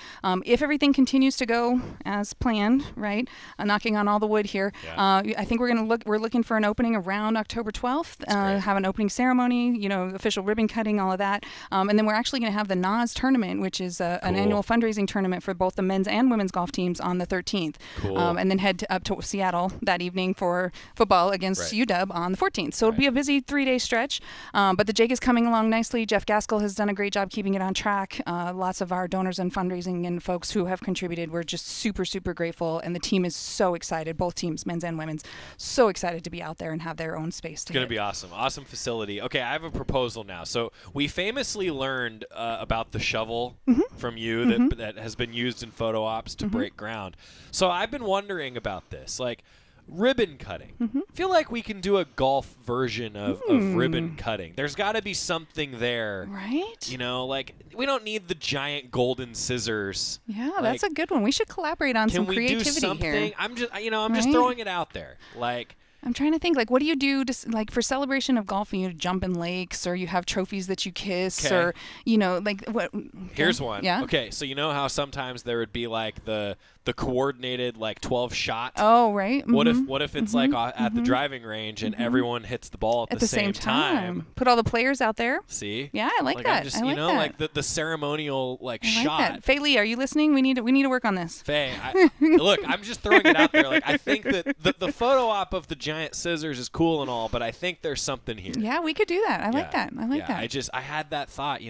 if everything continues to go as planned, right, knocking on all the wood here, I think we're looking for an opening around October 12th, have an opening ceremony, official ribbon cutting, all of that. And then we're actually going to have the NAS tournament, which is an annual fundraising tournament for both the men's and women's golf teams on the 13th. Cool. And then head up to Seattle that evening for football against UW on the 14th. So it'll be a busy 3-day stretch. But the Jake is coming along nicely. Jeff Gaskell has done a great job keeping it on track. Lots of our donors and fundraising and folks who have contributed, we're just super, super grateful. And the team is so excited, both teams, men's and women's, so excited to be out there and have their own space. It's going to be awesome. Awesome facility. Okay, I have a proposal now. So we famously learned about the shovel from you that has been used in photo ops to break ground. So I've been wondering about this. Like, ribbon cutting. I feel like we can do a golf version of ribbon cutting. There's got to be something there. Right? Like, we don't need the giant golden scissors. Yeah, that's a good one. We should collaborate on some creativity here. Can we do something here. I'm just throwing it out there. Like, I'm trying to think, what do you do to, for celebration of golf? You jump in lakes, or you have trophies that you kiss, or, what? Here's one. Yeah. Okay, so you know how sometimes there would be, the coordinated, 12 shot? Oh, right. What if it's, at the driving range and everyone hits the ball at the same time? Put all the players out there. See? Yeah, I like that. Just, I like that. the ceremonial, I shot. Like that. Faye Lee, are you listening? We need to work on this. Faye, look, I'm just throwing it out there. I think that the photo op of the giant scissors is cool and all, but I think there's something here. Yeah, we could do that. I like that. I like that. I had that thought,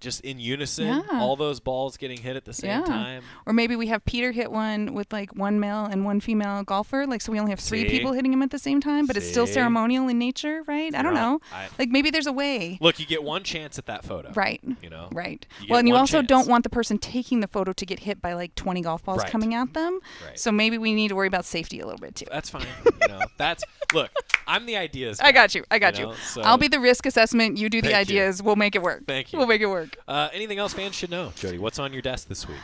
just in unison, all those balls getting hit at the same time. Or maybe we have Peter hit one with one male and one female golfer, so we only have 3 people hitting him at the same time, but it's still ceremonial in nature, right? I don't know. Maybe there's a way. Look, you get one chance at that photo. Right. Right. Well, and you also don't want the person taking the photo to get hit by 20 golf balls coming at them. Right. So maybe we need to worry about safety a little bit too. That's fine. Look, I'm the ideas guy. I got you. So I'll be the risk assessment. You do the ideas. We'll make it work. Thank you. We'll make it work. Anything else fans should know, Jody? What's on your desk this week?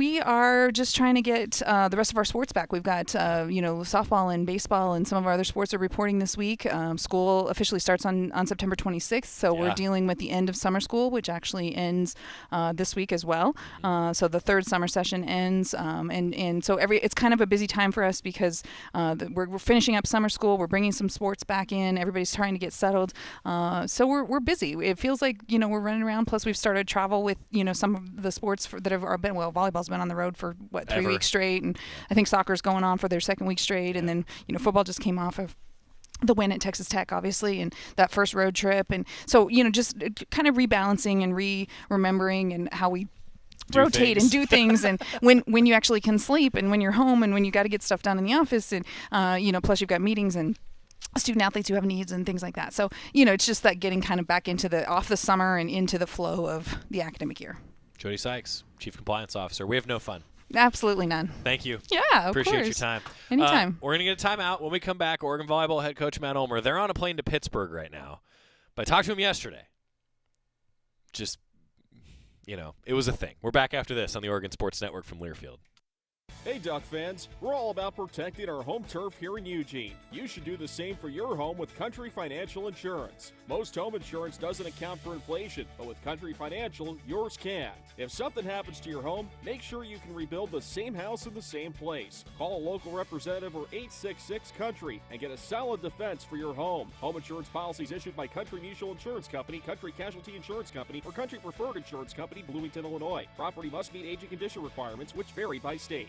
We are just trying to get the rest of our sports back. We've got softball and baseball, and some of our other sports are reporting this week. School officially starts on September 26th, so we're dealing with the end of summer school, which actually ends this week as well. So the 3rd summer session ends, and so it's kind of a busy time for us because we're finishing up summer school. We're bringing some sports back in. Everybody's trying to get settled. So we're busy. It feels like we're running around. Plus we've started travel with some of the sports that have been volleyball's been on the road for 3 weeks straight, and I think soccer's going on for their 2nd week straight, and then football just came off of the win at Texas Tech, obviously, and that first road trip, and so just kind of rebalancing and remembering and how we rotate and do things, and when you actually can sleep, and when you're home, and when you got to get stuff done in the office, and plus you've got meetings and student athletes who have needs and things like that. So it's just that getting kind of back into off the summer and into the flow of the academic year. Jody Sykes, Chief Compliance Officer. We have no fun. Absolutely none. Thank you. Yeah, of Appreciate course. your time. Anytime. We're going to get a timeout. When we come back, Oregon Volleyball head coach Matt Ulmer, they're on a plane to Pittsburgh right now. But I talked to him yesterday. Just, it was a thing. We're back after this on the Oregon Sports Network from Learfield. Hey Duck fans, we're all about protecting our home turf here in Eugene. You should do the same for your home with Country Financial Insurance. Most home insurance doesn't account for inflation, but with Country Financial, yours can. If something happens to your home, make sure you can rebuild the same house in the same place. Call a local representative or 866-COUNTRY and get a solid defense for your home. Home insurance policies issued by Country Mutual Insurance Company, Country Casualty Insurance Company, or Country Preferred Insurance Company, Bloomington, Illinois. Property must meet age and condition requirements, which vary by state.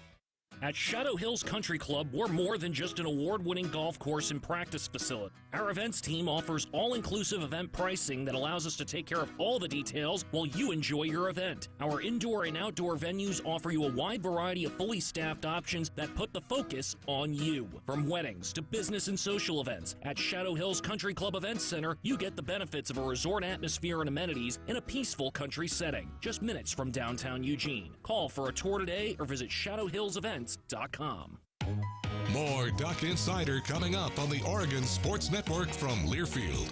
At Shadow Hills Country Club, we're more than just an award-winning golf course and practice facility. Our events team offers all-inclusive event pricing that allows us to take care of all the details while you enjoy your event. Our indoor and outdoor venues offer you a wide variety of fully staffed options that put the focus on you. From weddings to business and social events, at Shadow Hills Country Club Events Center, you get the benefits of a resort atmosphere and amenities in a peaceful country setting, just minutes from downtown Eugene. Call for a tour today or visit shadowhillsevents.com. More Duck Insider coming up on the Oregon Sports Network from Learfield.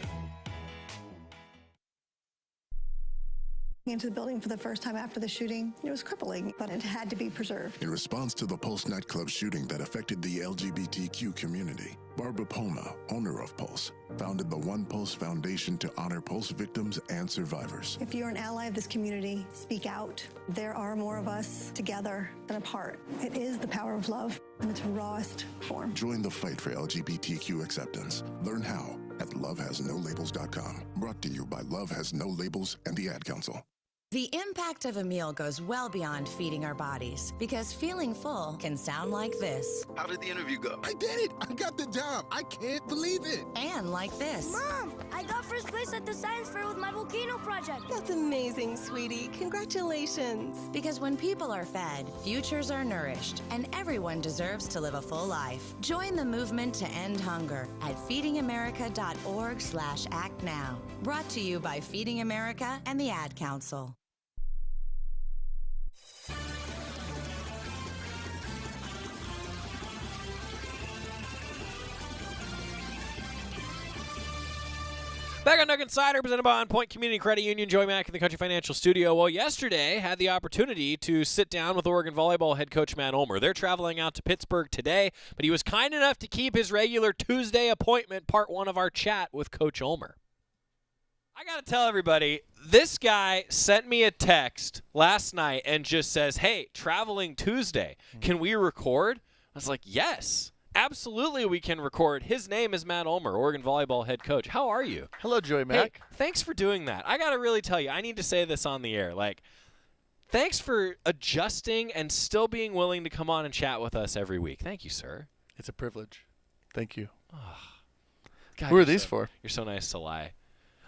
Into the building for the first time after the shooting. It was crippling, but it had to be preserved. In response to the Pulse nightclub shooting that affected the LGBTQ community, Barbara Poma, owner of Pulse, founded the One Pulse Foundation to honor Pulse victims and survivors. If you're an ally of this community, speak out. There are more of us together than apart. It is the power of love in its rawest form. Join the fight for LGBTQ acceptance. Learn how at lovehasnolabels.com. Brought to you by Love Has No Labels and the Ad Council. The impact of a meal goes well beyond feeding our bodies, because feeling full can sound like this. How did the interview go? I did it! I got the job! I can't believe it! And like this. Mom, I got first place at the science fair with my volcano project. That's amazing, sweetie. Congratulations. Because when people are fed, futures are nourished, and everyone deserves to live a full life. Join the movement to end hunger at feedingamerica.org/act now. Brought to you by Feeding America and the Ad Council. Back on Duck Insider, presented by OnPoint Community Credit Union. Joey Mack in the Country Financial Studio. Well, yesterday had the opportunity to sit down with Oregon Volleyball head coach Matt Ulmer. They're traveling out to Pittsburgh today, but he was kind enough to keep his regular Tuesday appointment, part one of our chat with Coach Ulmer. I got to tell everybody, this guy sent me a text last night and just says, hey, traveling Tuesday, can we record? I was like, yes. Absolutely, we can record. His name is Matt Ulmer, Oregon Volleyball head coach. How are you? Hello, Joey Mack. Hey, thanks for doing that. I got to really tell you, I need to say this on the air. Thanks for adjusting and still being willing to come on and chat with us every week. Thank you, sir. It's a privilege. Thank you. Oh, God, who are these for? You're so nice to lie.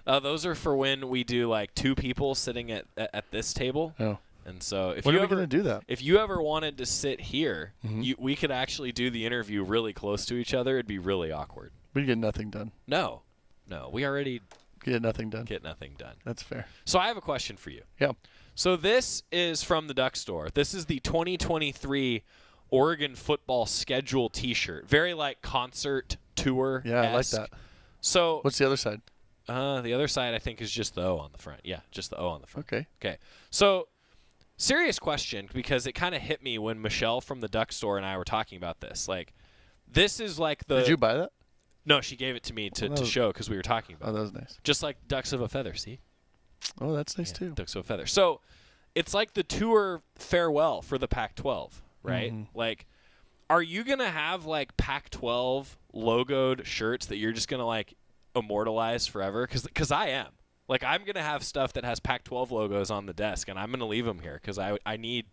Those are for when we do two people sitting at this table. Oh. And so if when you are we ever going to do that? If you ever wanted to sit here, we could actually do the interview really close to each other. It'd be really awkward. We'd get nothing done. No, we already get nothing done. Get nothing done. That's fair. So I have a question for you. Yeah. So this is from the Duck Store. This is the 2023 Oregon football schedule T-shirt. Very concert tour. Yeah, I like that. So what's the other side? The other side I think is just the O on the front. Yeah, just the O on the front. Okay. So. Serious question, because it kind of hit me when Michelle from the Duck Store and I were talking about this. This is the... Did you buy that? No, she gave it to me to show because we were talking about it. Oh, that was nice. Just like Ducks of a Feather, see? Oh, that's nice too. Ducks of a Feather. So it's like the tour farewell for the Pac-12, right? Mm-hmm. Are you going to have Pac-12 logoed shirts that you're just going to immortalize forever? Because I am. I'm going to have stuff that has Pac-12 logos on the desk, and I'm going to leave them here because I need,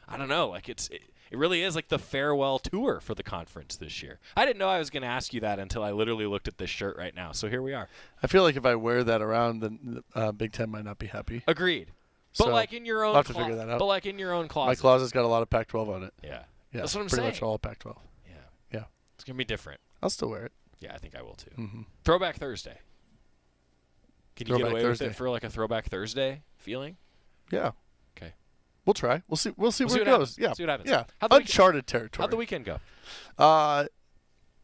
I don't know, it really is the farewell tour for the conference this year. I didn't know I was going to ask you that until I literally looked at this shirt right now, so here we are. I feel like if I wear that around, then Big Ten might not be happy. Agreed. But So like in your own I'll have to figure that out. But like in your own closet. My closet's got a lot of Pac-12 on it. Yeah. Yeah, That's what I'm pretty saying. much all Pac-12. Yeah. It's going to be different. I'll still wear it. Yeah, I think I will too. Mm-hmm. Throwback Thursday. Can you get Throwback away Thursday. with it for like a Throwback Thursday feeling? Yeah. Okay. We'll try. We'll see where it goes. Happens. Yeah. See what happens. Yeah. How'd the Uncharted territory. How'd the weekend go?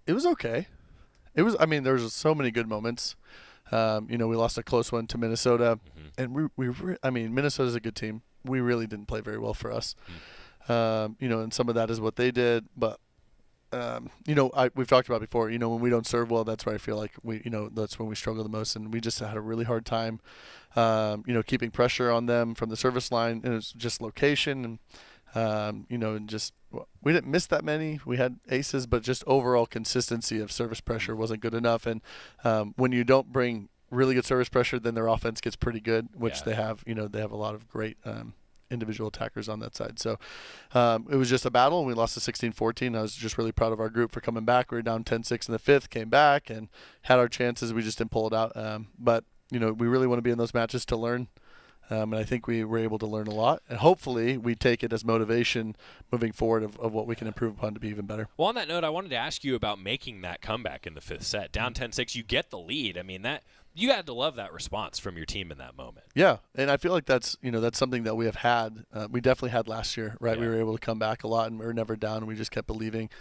It was okay. It was. I mean, there was so many good moments. We lost a close one to Minnesota, and I mean, Minnesota's a good team. We really didn't play very well for us. And some of that is what they did, but we've talked about before. When we don't serve well, that's where I feel like that's when we struggle the most, and we just had a really hard time, keeping pressure on them from the service line, and it's just location, and just we didn't miss that many. We had aces, but just overall consistency of service pressure wasn't good enough. And when you don't bring really good service pressure, then their offense gets pretty good, which they have. They have a lot of great individual attackers on that side. So it was just a battle, and we lost to 16-14. I was just really proud of our group for coming back. We were down 10-6 in the fifth, came back and had our chances. We just didn't pull it out. But we really want to be in those matches to learn. And I think we were able to learn a lot. And hopefully we take it as motivation moving forward of what we can improve upon to be even better. Well, on that note, I wanted to ask you about making that comeback in the fifth set. Down 10-6, you get the lead. I mean, you had to love that response from your team in that moment. Yeah, and I feel like that's something that we have had. We definitely had last year, right? Yeah. We were able to come back a lot, and we were never down, and we just kept believing.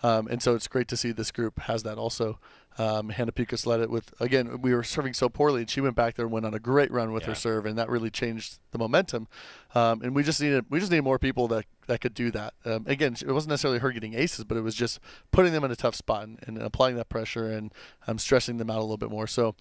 And so it's great to see this group has that also. Hannah Pukas led it with, again, we were serving so poorly, and she went back there and went on a great run with her serve, and that really changed the momentum. And we just needed more people that could do that. Again, it wasn't necessarily her getting aces, but it was just putting them in a tough spot and applying that pressure and stressing them out a little bit more. So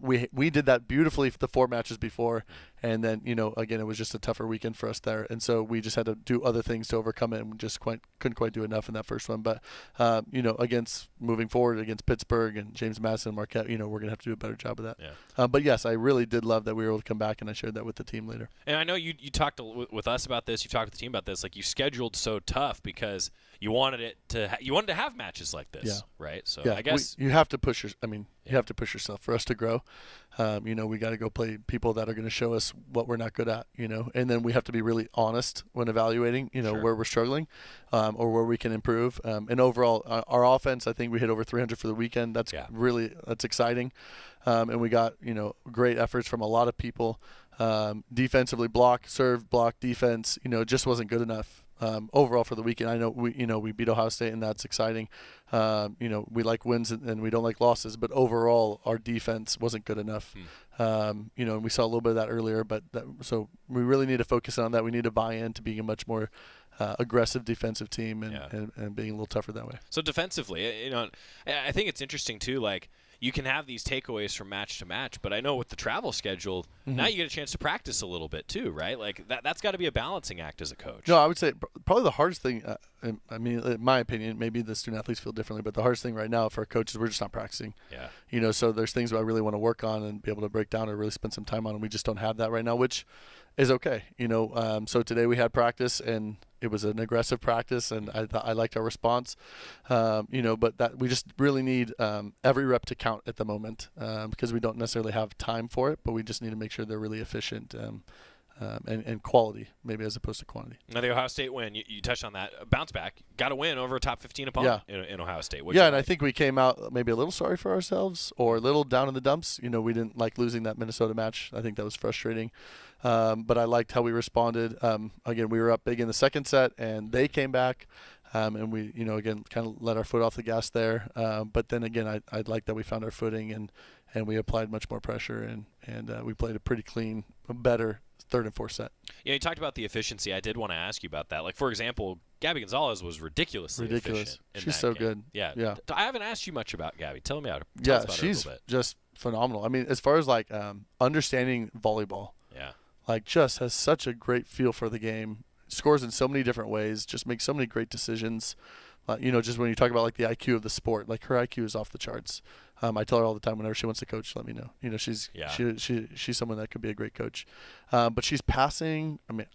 we did that beautifully for the 4 matches before, and then again, it was just a tougher weekend for us there, and so we just had to do other things to overcome it, and we just couldn't quite do enough in that first one. But against moving forward against Pittsburgh and James Madison and Marquette, we're gonna have to do a better job of that. Yeah. But yes, I really did love that we were able to come back, and I shared that with the team later. And I know you talked with us about this. You talked with the team about this. Like, you scheduled so tough because you wanted to have matches like this, right? So I guess you have to push you have to push yourself for us to grow. We got to go play people that are going to show us what we're not good at, and then we have to be really honest when evaluating, where we're struggling, or where we can improve. And overall, our offense, I think we hit over 300 for the weekend. That's that's exciting. And we got, great efforts from a lot of people. Defensively, serve, block, defense, it just wasn't good enough. Overall for the weekend. I know we beat Ohio State, and that's exciting. We like wins and we don't like losses, but overall our defense wasn't good enough. And we saw a little bit of that earlier, but so we really need to focus on that. We need to buy into being a much more aggressive defensive team and being a little tougher that way. So defensively, I think it's interesting too, like, you can have these takeaways from match to match, but I know with the travel schedule, now you get a chance to practice a little bit too, right? Like that's got to be a balancing act as a coach. No, I would say probably the hardest thing, in my opinion, maybe the student athletes feel differently, but the hardest thing right now for coaches, we're just not practicing. Yeah. So there's things that I really want to work on and be able to break down or really spend some time on, and we just don't have that right now, which is okay. So today we had practice, and it was an aggressive practice, and I liked our response. But that we just really need every rep to count at the moment, because we don't necessarily have time for it, but we just need to make sure they're really efficient and quality, maybe as opposed to quantity. Now the Ohio State win, you touched on that. Bounce back, got to win over a top 15 opponent in Ohio State. And I think we came out maybe a little sorry for ourselves or a little down in the dumps. We didn't like losing that Minnesota match. I think that was frustrating. But I liked how we responded. Again, we were up big in the second set, and they came back. And we, again, kind of let our foot off the gas there. But then again, I like that we found our footing and we applied much more pressure and we played a pretty clean, better third and fourth set. Yeah, you talked about the efficiency. I did want to ask you about that. Like, for example, Gabby Gonzalez was ridiculously efficient. She's so good. Yeah. I haven't asked you much about Gabby. Tell us about she's her a little bit. Just phenomenal. I mean, as far as like understanding volleyball. Yeah. Like, just has such a great feel for the game. Scores in so many different ways. Just makes so many great decisions. Just when you talk about like the IQ of the sport, like her IQ is off the charts. I tell her all the time whenever she wants to coach, let me know. She's someone that could be a great coach. But she's passing. I mean,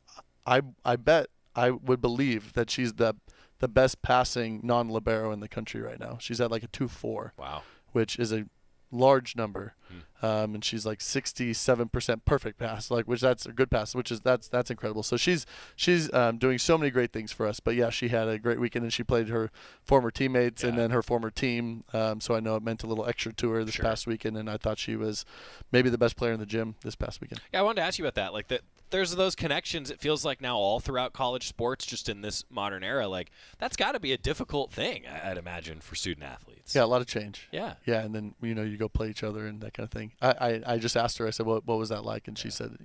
I bet I would believe that she's the best passing non-libero in the country right now. She's at like a 2.4. Wow. Which is a large number. and she's like 67% perfect pass, like which that's a good pass, which is that's incredible. So she's doing so many great things for us. But yeah, she had a great weekend, and she played her former teammates and then her former team. So I know it meant a little extra to her this past weekend, and I thought she was maybe the best player in the gym this past weekend. Yeah, I wanted to ask you about that. Like there's those connections, it feels like now all throughout college sports, just in this modern era. Like that's got to be a difficult thing, I'd imagine, for student athletes. Yeah, a lot of change. Yeah. Yeah, and then you go play each other and that kind of thing. I just asked her. I said, what was that like? And she said,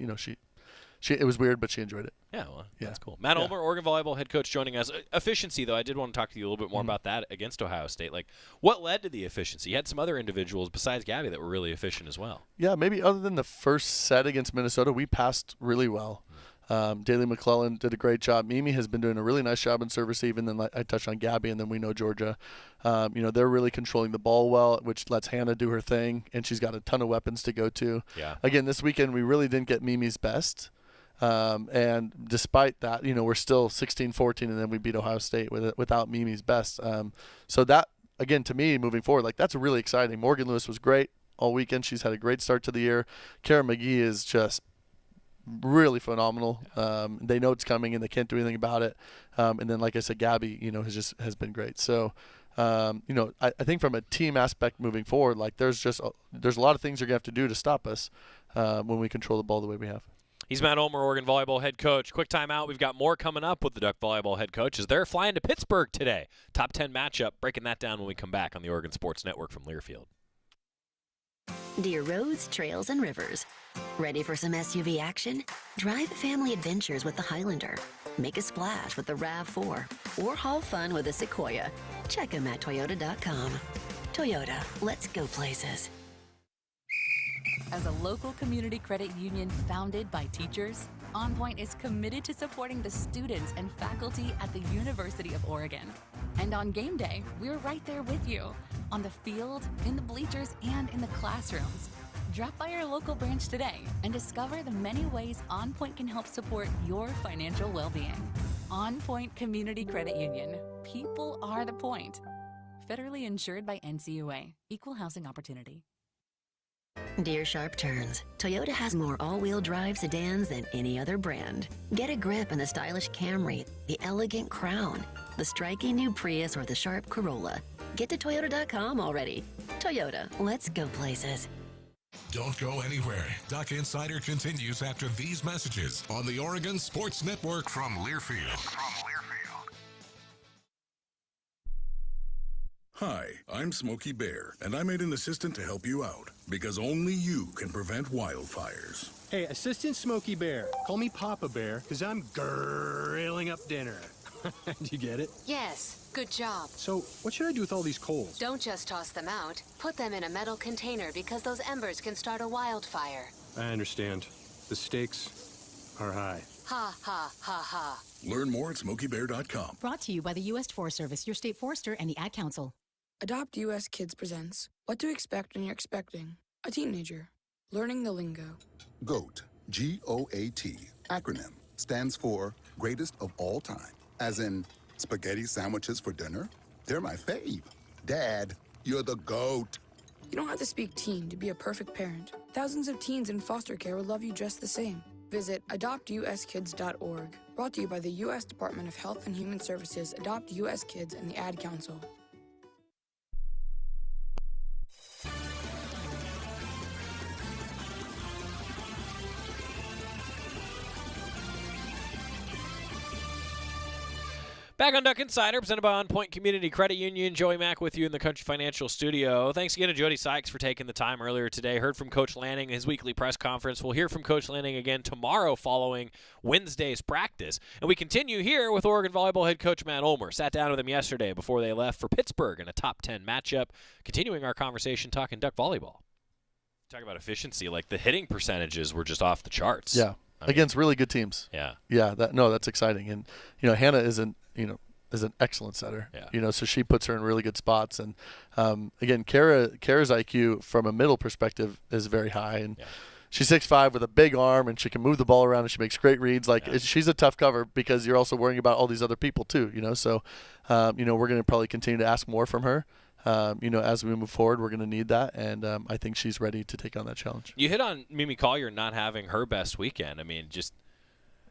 she it was weird, but she enjoyed it. Yeah, well, that's cool. Matt Ulmer, Oregon volleyball head coach, joining us. Efficiency, though, I did want to talk to you a little bit more about that against Ohio State. Like, what led to the efficiency? You had some other individuals besides Gabby that were really efficient as well. Yeah, maybe other than the first set against Minnesota, we passed really well. Daly McClellan did a great job. Mimi has been doing a really nice job in serve receive, and then I touched on Gabby, and then we know Georgia. They're really controlling the ball well, which lets Hannah do her thing, and she's got a ton of weapons to go to. Yeah. Again, this weekend we really didn't get Mimi's best. And despite that, we're still 16-14, and then we beat Ohio State without Mimi's best. So that, again, to me, moving forward, like that's really exciting. Morgan Lewis was great all weekend. She's had a great start to the year. Kara McGee is just really phenomenal. They know it's coming, and they can't do anything about it. And then, like I said, Gabby, has been great. So, I think from a team aspect moving forward, like there's a lot of things you're gonna have to do to stop us when we control the ball the way we have. He's Matt Ulmer, Oregon volleyball head coach. Quick timeout. We've got more coming up with the Duck volleyball head coach as they're flying to Pittsburgh today. Top 10 matchup. Breaking that down when we come back on the Oregon Sports Network from Learfield. Dear roads, trails, and rivers. Ready for some SUV action? Drive family adventures with the Highlander. Make a splash with the RAV4. Or haul fun with the Sequoia. Check them at Toyota.com. Toyota, let's go places. As a local community credit union founded by teachers, OnPoint is committed to supporting the students and faculty at the University of Oregon. And on game day, we're right there with you, on the field, in the bleachers, and in the classrooms. Drop by our local branch today and discover the many ways OnPoint can help support your financial well-being. OnPoint Community Credit Union. People are the point. Federally insured by NCUA. Equal housing opportunity. Dear Sharp Turns, Toyota has more all-wheel drive sedans than any other brand. Get a grip in the stylish Camry, the elegant Crown, the striking new Prius, or the sharp Corolla. Get to Toyota.com already. Toyota, let's go places. Don't go anywhere. Duck Insider continues after these messages on the Oregon Sports Network from Learfield. Hi, I'm Smokey Bear, and I made an assistant to help you out, because only you can prevent wildfires. Hey, Assistant Smokey Bear. Call me Papa Bear, because I'm grilling up dinner. Do you get it? Yes, good job. So, what should I do with all these coals? Don't just toss them out. Put them in a metal container because those embers can start a wildfire. I understand. The stakes are high. Ha, ha, ha, ha. Learn more at SmokeyBear.com. Brought to you by the U.S. Forest Service, your state forester, and the Ad Council. Adopt U.S. Kids presents What to Expect When You're Expecting a Teenager. Learning the Lingo. GOAT, G-O-A-T, acronym, stands for Greatest of All Time. As in, spaghetti sandwiches for dinner? They're my fave. Dad, you're the GOAT. You don't have to speak teen to be a perfect parent. Thousands of teens in foster care will love you just the same. Visit adoptuskids.org. Brought to you by the U.S. Department of Health and Human Services, Adopt U.S. Kids, and the Ad Council. Back on Duck Insider, presented by OnPoint Community Credit Union. Joey Mack with you in the Country Financial Studio. Thanks again to Jody Sykes for taking the time earlier today. Heard from Coach Lanning in his weekly press conference. We'll hear from Coach Lanning again tomorrow following Wednesday's practice. And we continue here with Oregon volleyball head coach Matt Ulmer. Sat down with him yesterday before they left for Pittsburgh in a top 10 matchup. Continuing our conversation talking Duck volleyball. Talk about efficiency. Like the hitting percentages were just off the charts. Yeah. Against really good teams. Yeah. Yeah. That's exciting. And, Hannah is an excellent setter. Yeah. So she puts her in really good spots. And, again, Kara's IQ from a middle perspective is very high. And she's 6'5" with a big arm, and she can move the ball around, and she makes great reads. She's a tough cover because you're also worrying about all these other people too, So, we're going to probably continue to ask more from her. as we move forward, we're going to need that, and I think she's ready to take on that challenge. You hit on Mimi Collier not having her best weekend. I mean, just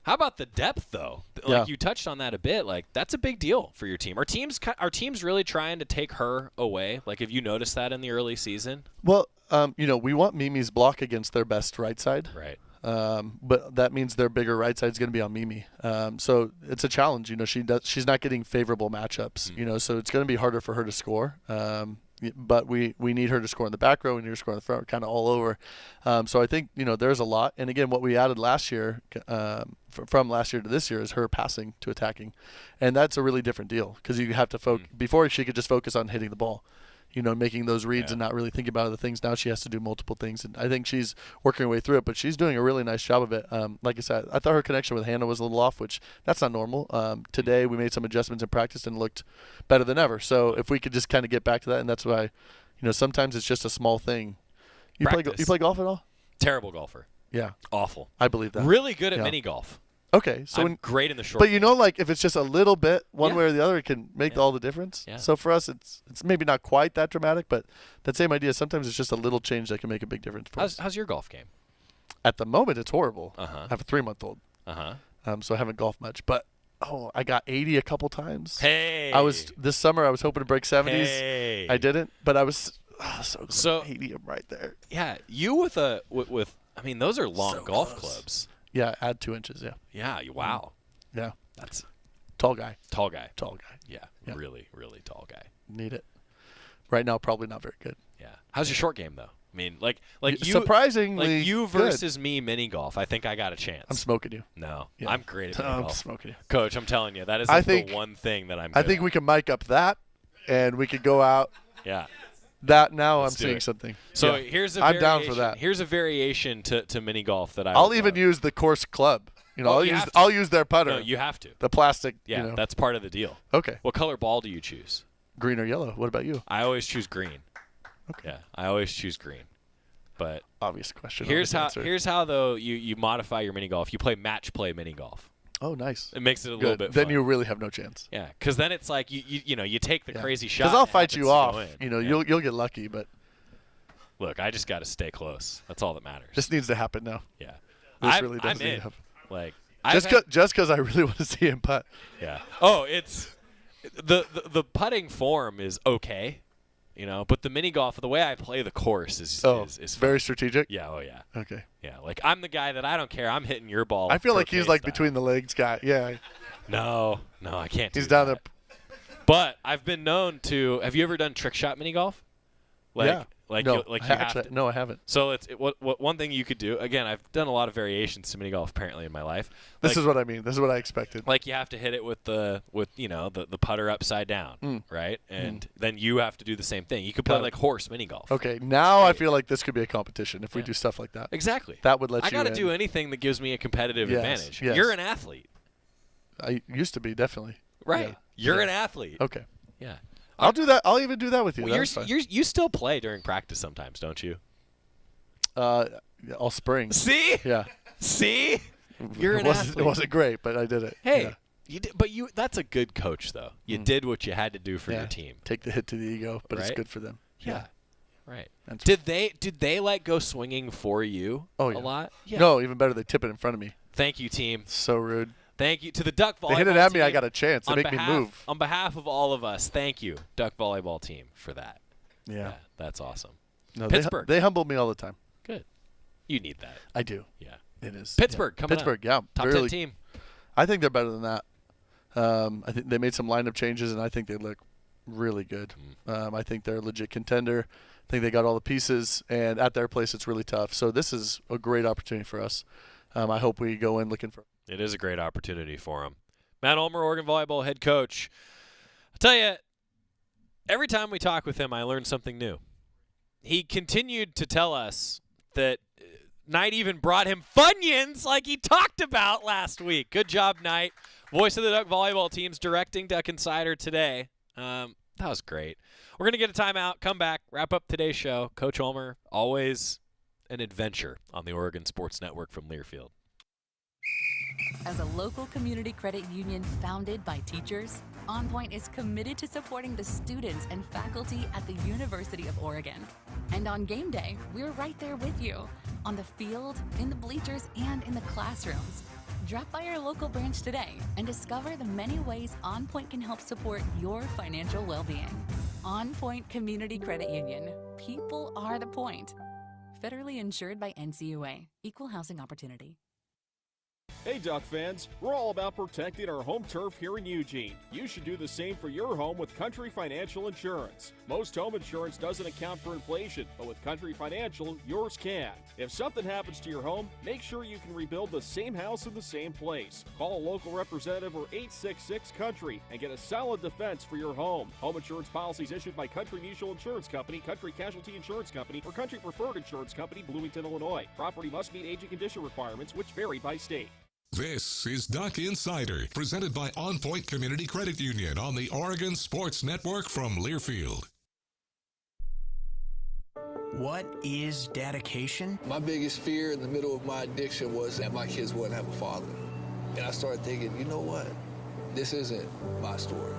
how about the depth, though? Like, you touched on that a bit. Like, that's a big deal for your team. Are teams really trying to take her away? Like, have you noticed that in the early season? Well, we want Mimi's block against their best right side. Right. But that means their bigger right side is going to be on Mimi. So it's a challenge. She's not getting favorable matchups. So it's going to be harder for her to score. But we need her to score in the back row. We need her to score in the front, kind of all over. So I think there's a lot. And again, what we added last year, from last year to this year, is her passing to attacking, and that's a really different deal because you have to focus. Before she could just focus on hitting the ball. Making those reads and not really thinking about other things. Now she has to do multiple things, and I think she's working her way through it, but she's doing a really nice job of it. Like I said, I thought her connection with Hannah was a little off, which that's not normal. Today we made some adjustments in practice and looked better than ever. So if we could just kind of get back to that, and that's why, sometimes it's just a small thing. You play golf at all? Terrible golfer. Yeah. Awful. I believe that. Really good at mini golf. Okay, so I'm great in the short. But if it's just a little bit one way or the other, it can make all the difference. Yeah. So for us, it's maybe not quite that dramatic, but that same idea. Sometimes it's just a little change that can make a big difference for us. How's your golf game? At the moment, it's horrible. Uh-huh. I have a 3-month-old. So I haven't golfed much, but I got 80 a couple times. Hey. This summer I was hoping to break 70s. Hey. I didn't, but I was so 80 right there. Yeah, you with I mean, those are long golf clubs. Yeah, add 2 inches. Yeah. Yeah. Wow. Yeah. That's tall guy. Tall guy. Yeah. Really, really tall guy. Need it. Right now, probably not very good. Yeah. How's your short game though? I mean, like you surprisingly like you good. versus me mini golf. I think I got a chance. I'm smoking you. No, Yeah. I'm great at mini golf. I'm smoking you, Coach. I'm telling you, that is the one thing that I'm. I think we can mic up that, and we could go out. Yeah. That now Let's I'm do seeing it. something. So Yeah. here's a I'm variation. down for that. Here's a variation to mini golf that I'll even use the course club. I'll use their putter. No, you have to. The plastic. Yeah, that's part of the deal. Okay. What color ball do you choose? Green or yellow? What about you? I always choose green. Okay. Yeah, I always choose green. But obvious question. Here's how though you modify your mini golf. You play match play mini golf. Oh, nice. It makes it a Good. little bit Then fun. you really have no chance. Yeah, because then it's like you take the crazy shot. Because I'll and it fight you happens off. to go in. You'll get lucky, but look, I just got to stay close. That's all that matters. this needs to happen now. Yeah, This really does I'm need to in. happen. Like Just because I really want to see him putt. Yeah. Oh, it's the putting form is okay, but the mini golf, the way I play the course is very strategic. Yeah. Oh yeah. Okay. Yeah. Like I'm the guy that I don't care. I'm hitting your ball. I feel like he's like style. between the legs guy. Yeah. No, I can't. He's do down that. there. But I've been known to. Have you ever done trick shot mini golf? Yeah. No, no, I haven't. So what one thing you could do. Again, I've done a lot of variations to mini golf apparently in my life. This is what I mean. This is what I expected. Like you have to hit it with the putter upside down, right? And then you have to do the same thing. You could play like horse mini golf. Okay, now I feel like this could be a competition if we do stuff like that. Exactly. That would let I you. got to do anything that gives me a competitive advantage. Yes. You're an athlete. I used to be, definitely. Right. Yeah. You're an athlete. Okay. Yeah. I'll do that. I'll even do that with you. Well, you still play during practice sometimes, don't you? All spring. See? Yeah. See? You're an athlete. It wasn't great, but I did it. Hey, yeah. you did, but that's a good coach, though. You did what you had to do for your team. Take the hit to the ego, but it's Right? good for them. Yeah. Right. That's Did they let go swinging for you a lot? Yeah. No, even better. They tip it in front of me. Thank you, team. So rude. Thank you to the Duck Volleyball They hit it at me. team. I got a chance. They make me move. On behalf of all of us, thank you, Duck Volleyball team, for that. Yeah. That's awesome. No, Pittsburgh. They humble me all the time. Good. You need that. I do. Yeah. It is. Pittsburgh coming up. Pittsburgh, yeah. Top 10 team. I think they're better than that. I think they made some lineup changes, and I think they look really good. I think they're a legit contender. I think they got all the pieces, and at their place, it's really tough. So this is a great opportunity for us. I hope we go in looking for. It is a great opportunity for them. Matt Ulmer, Oregon Volleyball head coach. I'll tell you, every time we talk with him, I learn something new. He continued to tell us that Knight even brought him Funyuns like he talked about last week. Good job, Knight. Voice of the Duck Volleyball teams directing Duck Insider today. That was great. We're going to get a timeout, come back, wrap up today's show. Coach Ulmer, always an adventure on the Oregon Sports Network from Learfield. As a local community credit union founded by teachers, OnPoint is committed to supporting the students and faculty at the University of Oregon. And on game day, we're right there with you, on the field, in the bleachers, and in the classrooms. Drop by our local branch today and discover the many ways OnPoint can help support your financial well-being. OnPoint Community Credit Union. People are the point. Federally insured by NCUA. Equal housing opportunity. Hey Duck fans, we're all about protecting our home turf here in Eugene. You should do the same for your home with Country Financial Insurance. Most home insurance doesn't account for inflation, but with Country Financial, yours can. If something happens to your home, make sure you can rebuild the same house in the same place. Call a local representative or 866-COUNTRY and get a solid defense for your home. Home insurance policies issued by Country Mutual Insurance Company, Country Casualty Insurance Company, or Country Preferred Insurance Company, Bloomington, Illinois. Property must meet age and condition requirements, which vary by state. This is Duck Insider, presented by OnPoint Community Credit Union on the Oregon Sports Network from Learfield. What is dedication? My biggest fear in the middle of my addiction was that my kids wouldn't have a father. And I started thinking, you know what? This isn't my story.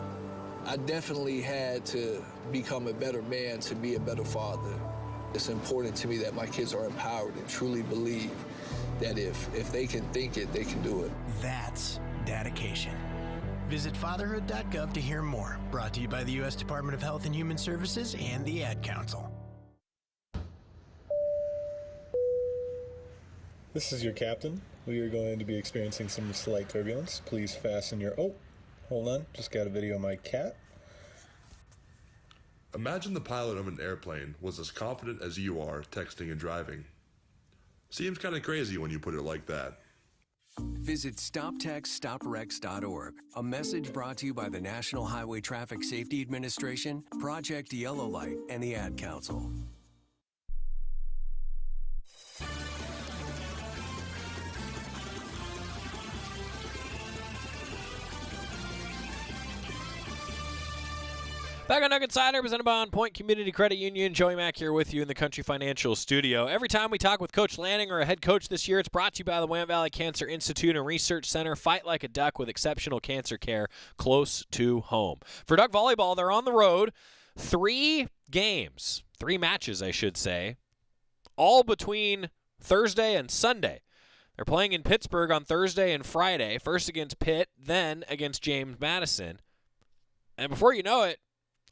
I definitely had to become a better man to be a better father. It's important to me that my kids are empowered and truly believe that if they can think it, they can do it. That's dedication. Visit fatherhood.gov to hear more. Brought to you by the U.S. Department of Health and Human Services and the Ad Council. This is your captain. We are going to be experiencing some slight turbulence. Please fasten your... Oh, hold on. Just got a video of my cat. Imagine the pilot of an airplane was as confident as you are texting and driving. Seems kind of crazy when you put it like that. Visit StopTextStopWrecks.org. A message brought to you by the National Highway Traffic Safety Administration, Project Yellow Light, and the Ad Council. Back on Duck Insider, presented by OnPoint Community Credit Union. Joey Mack here with you in the Country Financial Studio. Every time we talk with Coach Lanning or a head coach this year, it's brought to you by the Willamette Valley Cancer Institute and Research Center. Fight like a duck with exceptional cancer care close to home. For Duck Volleyball, they're on the road. 3 matches, I should say, all between Thursday and Sunday. They're playing in Pittsburgh on Thursday and Friday, first against Pitt, then against James Madison. And before you know it,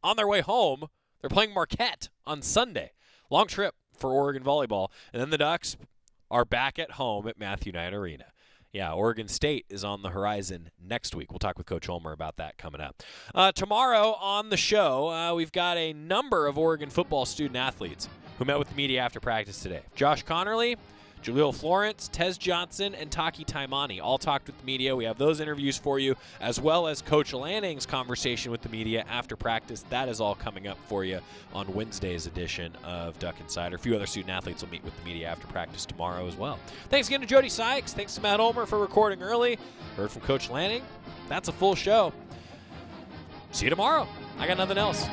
on their way home, they're playing Marquette on Sunday. Long trip for Oregon volleyball. And then the Ducks are back at home at Matthew Knight Arena. Yeah, Oregon State is on the horizon next week. We'll talk with Coach Ulmer about that coming up. Tomorrow on the show, we've got a number of Oregon football student-athletes who met with the media after practice today. Josh Connerly, Jaleel Florence, Tez Johnson, and Taki Taimani all talked with the media. We have those interviews for you, as well as Coach Lanning's conversation with the media after practice. That is all coming up for you on Wednesday's edition of Duck Insider. A few other student-athletes will meet with the media after practice tomorrow as well. Thanks again to Jody Sykes. Thanks to Matt Ulmer for recording early. Heard from Coach Lanning. That's a full show. See you tomorrow. I got nothing else.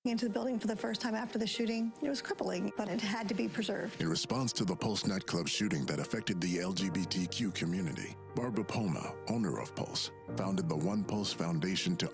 Into the building for the first time after the shooting. It was crippling, but it had to be preserved. In response to the Pulse nightclub shooting that affected the LGBTQ community, Barbara Poma, owner of Pulse, founded the One Pulse Foundation to